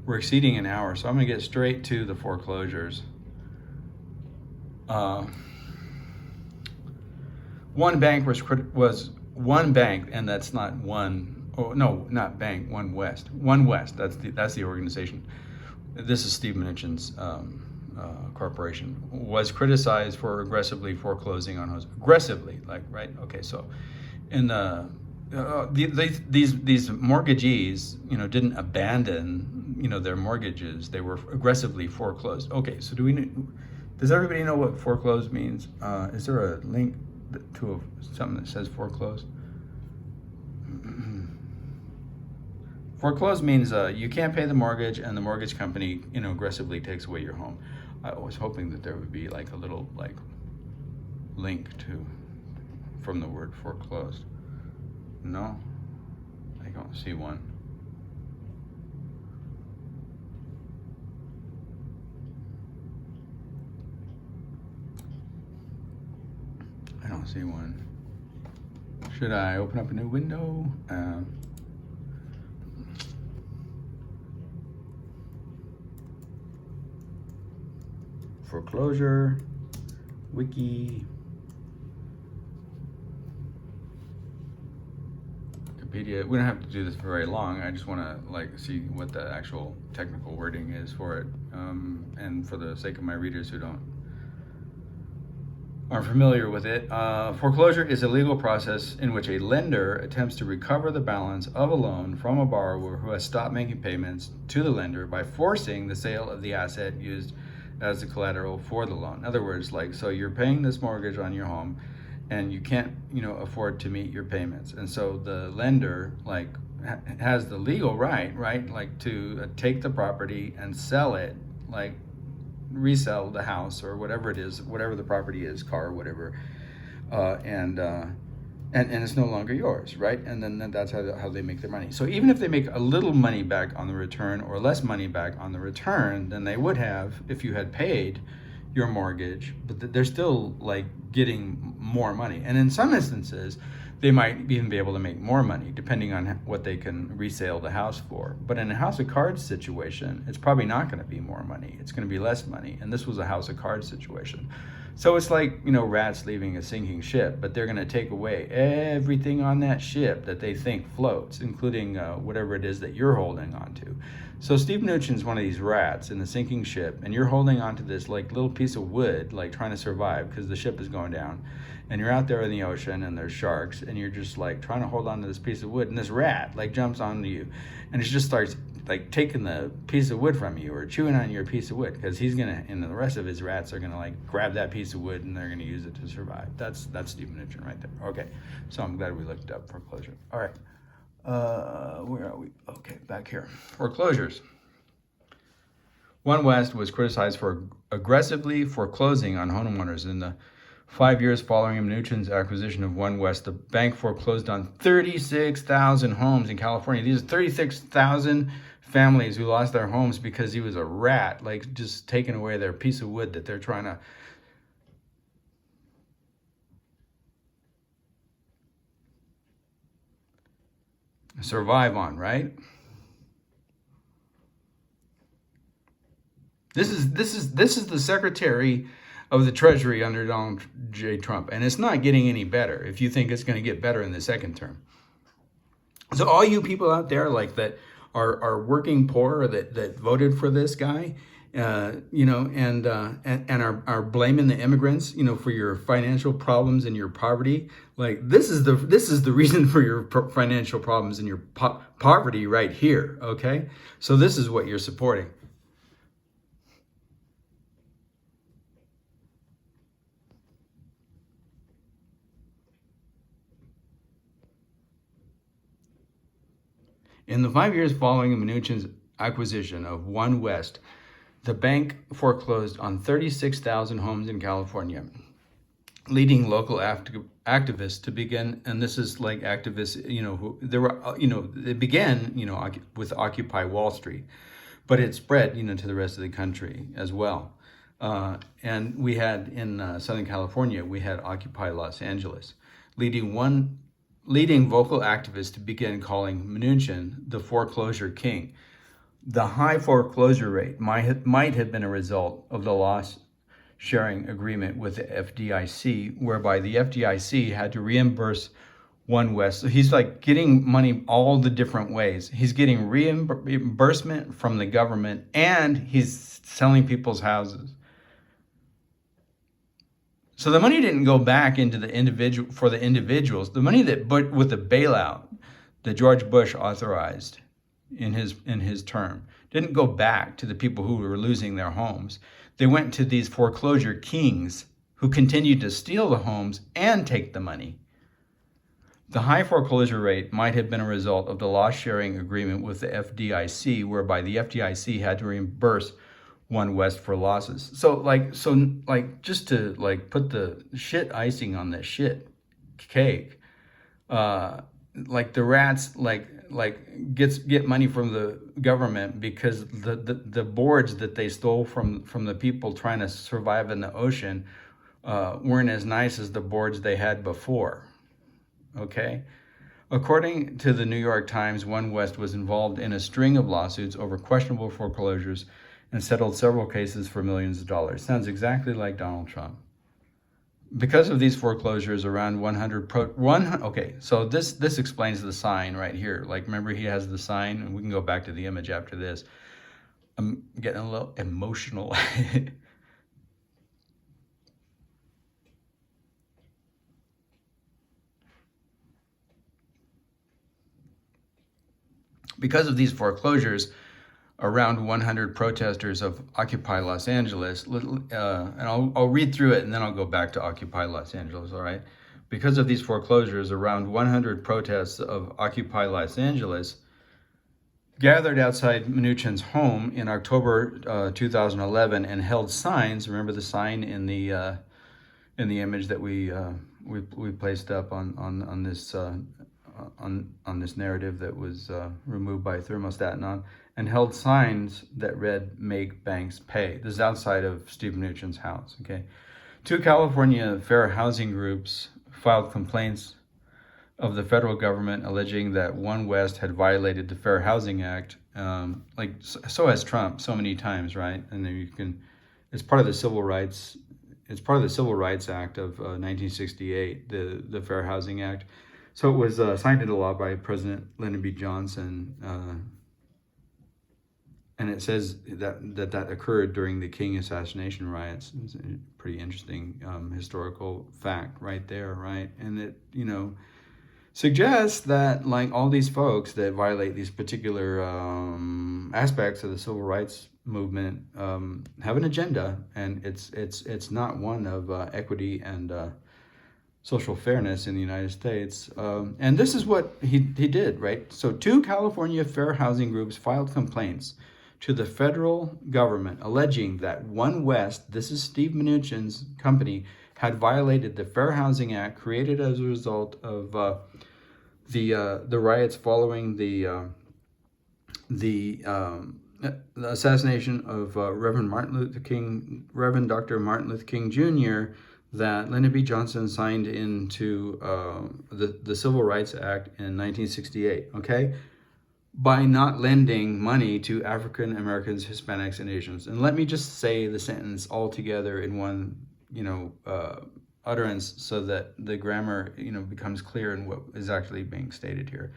We're exceeding an hour, so I'm going to get straight to the foreclosures. One bank was one bank, and that's not one. Oh no, not bank. One West. One West. That's the organization. This is Steve Mnuchin's corporation. Was criticized for aggressively foreclosing on homes. Aggressively, like, right? Okay, so in these mortgagees, didn't abandon their mortgages. They were aggressively foreclosed. Okay, so does everybody know what foreclosed means? Is there a link to something that says foreclosed? Foreclosed means you can't pay the mortgage, and the mortgage company aggressively takes away your home. I was hoping that there would be like a little like link from the word foreclosed. No, I don't see one. I don't see one. Should I open up a new window? Foreclosure, wiki, Wikipedia. We don't have to do this for very long. I just want to see what the actual technical wording is for it, and for the sake of my readers who aren't familiar with it, foreclosure is a legal process in which a lender attempts to recover the balance of a loan from a borrower who has stopped making payments to the lender by forcing the sale of the asset used as the collateral for the loan. In other words, so you're paying this mortgage on your home, and you can't, afford to meet your payments, and so the lender has the legal right, to take the property and sell it, resell the house or whatever it is, whatever the property is, car, whatever, and it's no longer yours, right? And then that's how they make their money. So even if they make a little money back on the return or less money back on the return than they would have if you had paid your mortgage, but they're still getting more money. And in some instances, they might even be able to make more money depending on what they can resale the house for. But in a house of cards situation, it's probably not going to be more money. It's going to be less money. And this was a house of cards situation. So it's like, rats leaving a sinking ship, but they're going to take away everything on that ship that they think floats, including whatever it is that you're holding on to. So Steve Mnuchin's one of these rats in the sinking ship, and you're holding on to this little piece of wood, trying to survive because the ship is going down. And you're out there in the ocean, and there's sharks, and you're just trying to hold on to this piece of wood, and this rat jumps onto you, and it just starts taking the piece of wood from you or chewing on your piece of wood, because he's gonna, and the rest of his rats are gonna grab that piece of wood and they're gonna use it to survive. That's Steve Mnuchin right there. Okay, so I'm glad we looked up foreclosure. All right, where are we? Okay, back here. Foreclosures. One West was criticized for aggressively foreclosing on homeowners. In the 5 years following Mnuchin's acquisition of One West, the bank foreclosed on 36,000 homes in California. These are 36,000 families who lost their homes because he was a rat, just taking away their piece of wood that they're trying to survive on, right? This is the Secretary of the Treasury under Donald J. Trump, and it's not getting any better. If you think it's going to get better in the second term, so all you people out there like that are working poor or that voted for this guy, you know, and are blaming the immigrants, you know, for your financial problems and your poverty. Like this is the reason for your financial problems and your poverty right here. Okay, so this is what you're supporting. In the 5 years following Mnuchin's acquisition of One West, the bank foreclosed on 36,000 homes in California, leading local activists to begin, and this is like activists, you know, who there were, you know, it began, you know, with Occupy Wall Street, but it spread, you know, to the rest of the country as well. And we had in Southern California, we had Occupy Los Angeles, leading vocal activists to begin calling Mnuchin the foreclosure king. The high foreclosure rate might have been a result of the loss sharing agreement with the FDIC, whereby the FDIC had to reimburse One West. So he's like getting money all the different ways. He's getting reimbursement from the government, and he's selling people's houses. So the money didn't go back into the individuals. The money but with the bailout that George Bush authorized in his term didn't go back to the people who were losing their homes. They went to these foreclosure kings who continued to steal the homes and take the money. The high foreclosure rate might have been a result of the loss sharing agreement with the FDIC, whereby the FDIC had to reimburse One West for losses. So just to like put the shit icing on the shit cake, like the rats get money from the government because the boards that they stole from the people trying to survive in the ocean weren't as nice as the boards they had before. Okay. According to the New York Times, One West was involved in a string of lawsuits over questionable foreclosures and settled several cases for millions of dollars. Sounds exactly like Donald Trump. Because of these foreclosures, around 100 okay, so this explains the sign right here. Like, remember, he has the sign, and we can go back to the image after this. I'm getting a little emotional. Because of these foreclosures, around 100 protesters of Occupy Los Angeles, and I'll read through it and then I'll go back to Occupy Los Angeles, all right? Because of these foreclosures, around 100 protests of Occupy Los Angeles gathered outside Mnuchin's home in October 2011 and held signs. Remember the sign in the image that we placed up on this narrative that was removed by ThermostatAnon, and held signs that read, "Make banks pay." This is outside of Steve Mnuchin's house, okay? 2 California fair housing groups filed complaints of the federal government alleging that One West had violated the Fair Housing Act, so has Trump so many times, right? And then it's part of the Civil Rights Act of 1968, the Fair Housing Act. So it was signed into law by President Lyndon B. Johnson, and it says that occurred during the King assassination riots. It's a pretty interesting historical fact right there, right? And it, suggests that like all these folks that violate these particular aspects of the civil rights movement have an agenda, and it's not one of equity and social fairness in the United States. And this is what he did, right? So 2 California fair housing groups filed complaints to the federal government alleging that One West, this is Steve Mnuchin's company, had violated the Fair Housing Act created as a result of the riots following the assassination of Reverend Dr. Martin Luther King Jr., that Lyndon B. Johnson signed into the Civil Rights Act in 1968, okay? by not lending money to African Americans, Hispanics, and Asians. And let me just say the sentence all together in one, utterance so that the grammar, becomes clear in what is actually being stated here.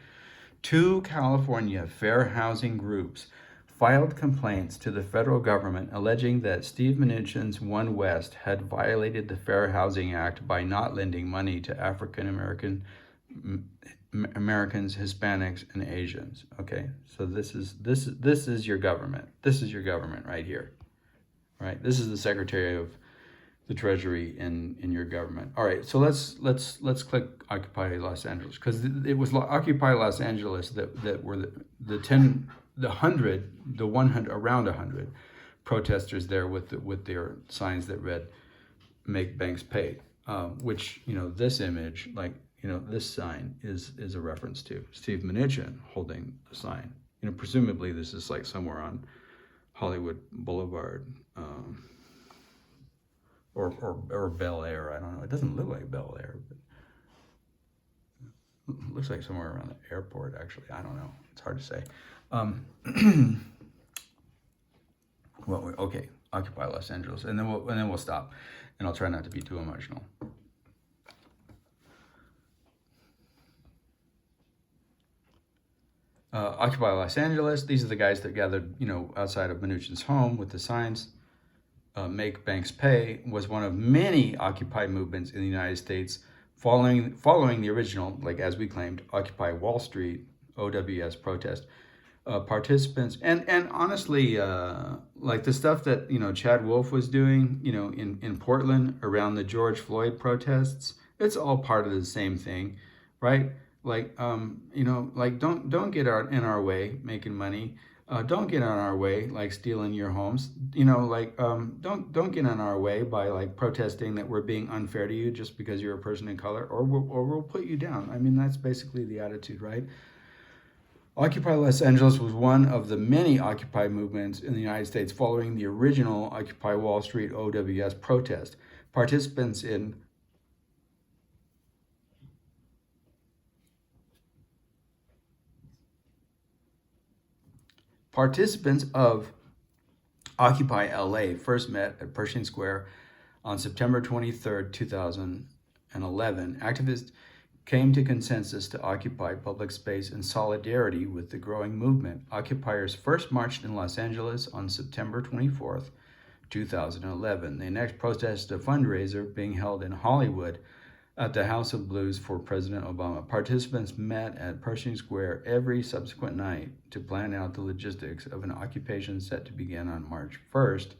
2 California fair housing groups filed complaints to the federal government alleging that Steve Mnuchin's One West had violated the Fair Housing Act by not lending money to African Americans, Hispanics, and Asians. Okay, so this is your government. This is your government right here, right? This is the Secretary of the Treasury in your government. All right, so let's click Occupy Los Angeles, because it was Occupy Los Angeles that were around 100 protesters there with their signs that read "Make Banks Pay," which this image, this sign is a reference to Steve Mnuchin holding the sign. Presumably this is like somewhere on Hollywood Boulevard. Or Bel Air, I don't know. It doesn't look like Bel Air, but it looks like somewhere around the airport, actually. I don't know. It's hard to say. Well, okay, Occupy Los Angeles, and then we'll stop, and I'll try not to be too emotional. Occupy Los Angeles. These are the guys that gathered, outside of Mnuchin's home with the signs. Make Banks Pay was one of many Occupy movements in the United States following the original, as we claimed, Occupy Wall Street, OWS protest. Participants, and honestly, the stuff that, Chad Wolf was doing, in Portland around the George Floyd protests, it's all part of the same thing, right? Don't get in our way making money. Don't get in our way stealing your homes. Don't get in our way by protesting that we're being unfair to you just because you're a person of color, or we'll put you down. I mean, that's basically the attitude, right? Occupy Los Angeles was one of the many Occupy movements in the United States following the original Occupy Wall Street OWS protest. Participants of Occupy LA first met at Pershing Square on September 23rd, 2011. Activists came to consensus to occupy public space in solidarity with the growing movement. Occupiers first marched in Los Angeles on September 24th, 2011. They next protested a fundraiser being held in Hollywood at the House of Blues for President Obama. Participants met at Pershing Square every subsequent night to plan out the logistics of an occupation set to begin on March 1st,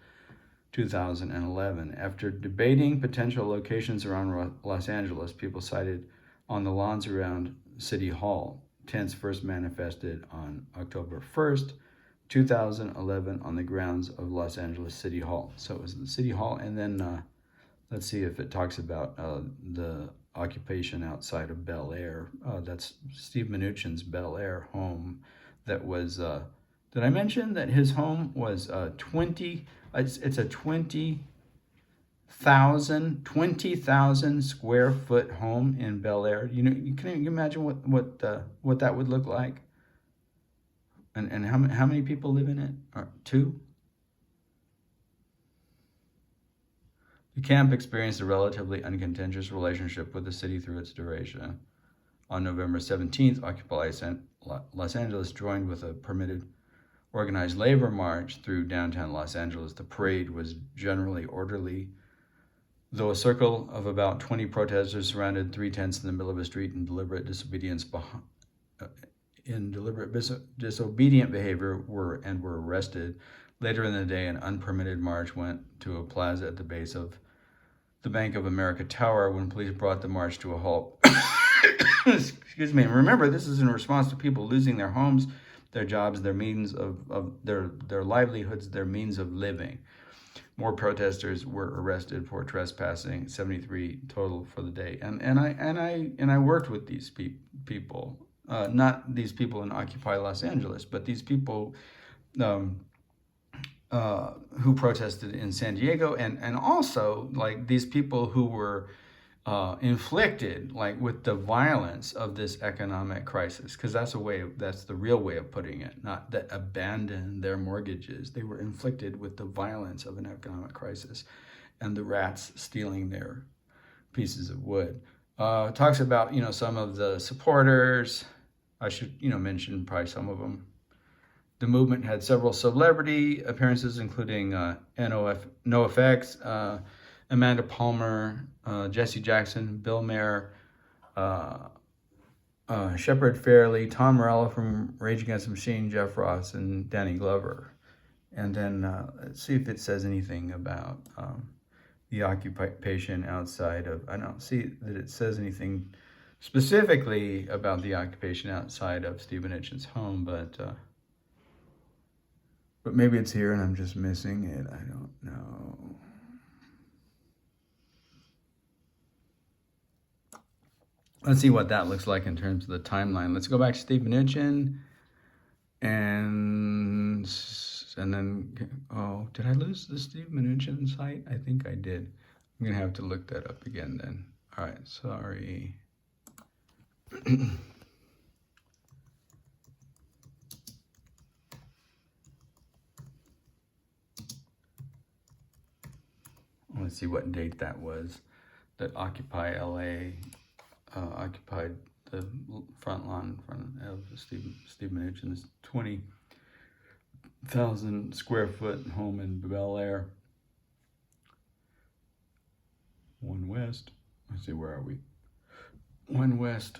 2011. After debating potential locations around Los Angeles, people cited on the lawns around City Hall. Tents first manifested on October 1st, 2011 on the grounds of Los Angeles City Hall. So it was the City Hall, and then let's see if it talks about the occupation outside of Bel Air. That's Steve Mnuchin's Bel Air home. That was, did I mention that his home was it's a 20,000 square foot home in Bel Air. You can imagine what that would look like, and how many people live in it? 2. The camp experienced a relatively uncontentious relationship with the city through its duration. On November 17th, Occupy Los Angeles joined with a permitted organized labor march through downtown Los Angeles. The parade was generally orderly, though a circle of about 20 protesters surrounded 3 tents in the middle of a street in deliberate disobedient behavior were arrested. Later in the day, an unpermitted march went to a plaza at the base of the Bank of America Tower when police brought the march to a halt. Excuse me. And remember, this is in response to people losing their homes, their jobs, their means of their livelihoods, their means of living. More protesters were arrested for trespassing, 73 total for the day. And I worked with these people, not these people in Occupy Los Angeles, but these people who protested in San Diego, and also these people who were inflicted, like with the violence of this economic crisis, because that's the real way of putting it, not that abandoned their mortgages. They were inflicted with the violence of an economic crisis and the rats stealing their pieces of wood. Talks about, some of the supporters. I should, mention probably some of them. The movement had several celebrity appearances, including NoFX, Amanda Palmer, Jesse Jackson, Bill Maher, Shepard Fairey, Tom Morello from Rage Against the Machine, Jeff Ross, and Danny Glover. And then let's see if it says anything about the occupation outside of, I don't see that it says anything specifically about the occupation outside of Steve Mnuchin's home, but maybe it's here and I'm just missing it. I don't know. Let's see what that looks like in terms of the timeline. Let's go back to Steve Mnuchin, and then, did I lose the Steve Mnuchin site? I think I did. I'm gonna have to look that up again then. All right, sorry. Let's see what date that was that Occupy LA occupied the front lawn in front of Steve Mnuchin's 20,000 square foot home in Bel Air. 1 West. Let's see, where are we? 1 West.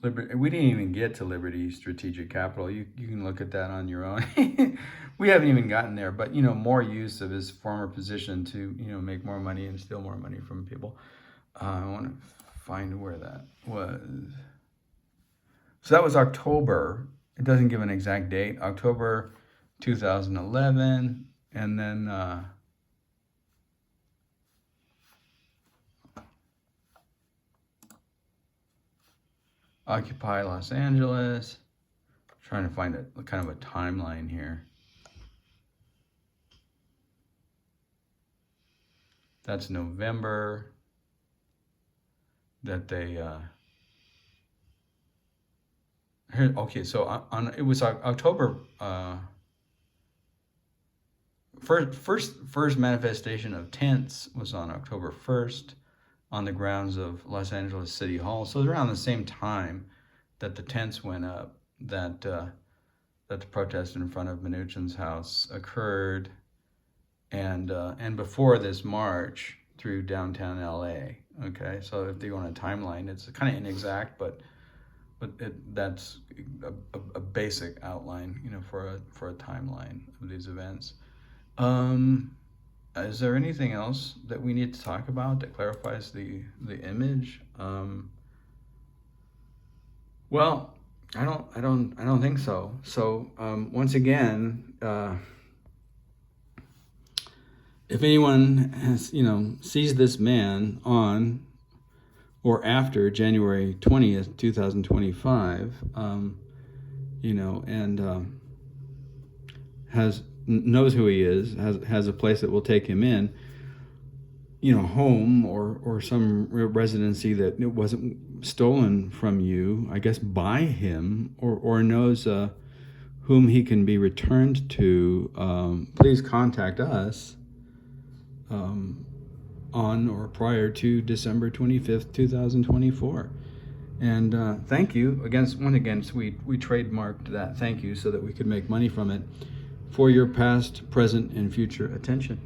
Liberty. We didn't even get to Liberty Strategic Capital. You can look at that on your own. We haven't even gotten there, but more use of his former position to make more money and steal more money from people. I want to find where that was. So that was October. It doesn't give an exact date. October 2011, and then Occupy Los Angeles. I'm trying to find a kind of a timeline here. That's November that they okay, so it was October first manifestation of tents was on October 1st on the grounds of Los Angeles City Hall. So around the same time that the tents went up, that the protest in front of Mnuchin's house occurred. And before this march through downtown LA. Okay, so if they go on a timeline, it's kind of inexact, but that's a basic outline, for a timeline of these events. Is there anything else that we need to talk about that clarifies the image? Well, I don't think so. So once again. If anyone has, sees this man on or after January 20th, 2025, and knows who he is, has a place that will take him in, home or some residency that it wasn't stolen from you, I guess, by him, or knows whom he can be returned to, please contact us. On or prior to December 25th, 2024. And thank you. We trademarked that thank you so that we could make money from it for your past, present, and future attention.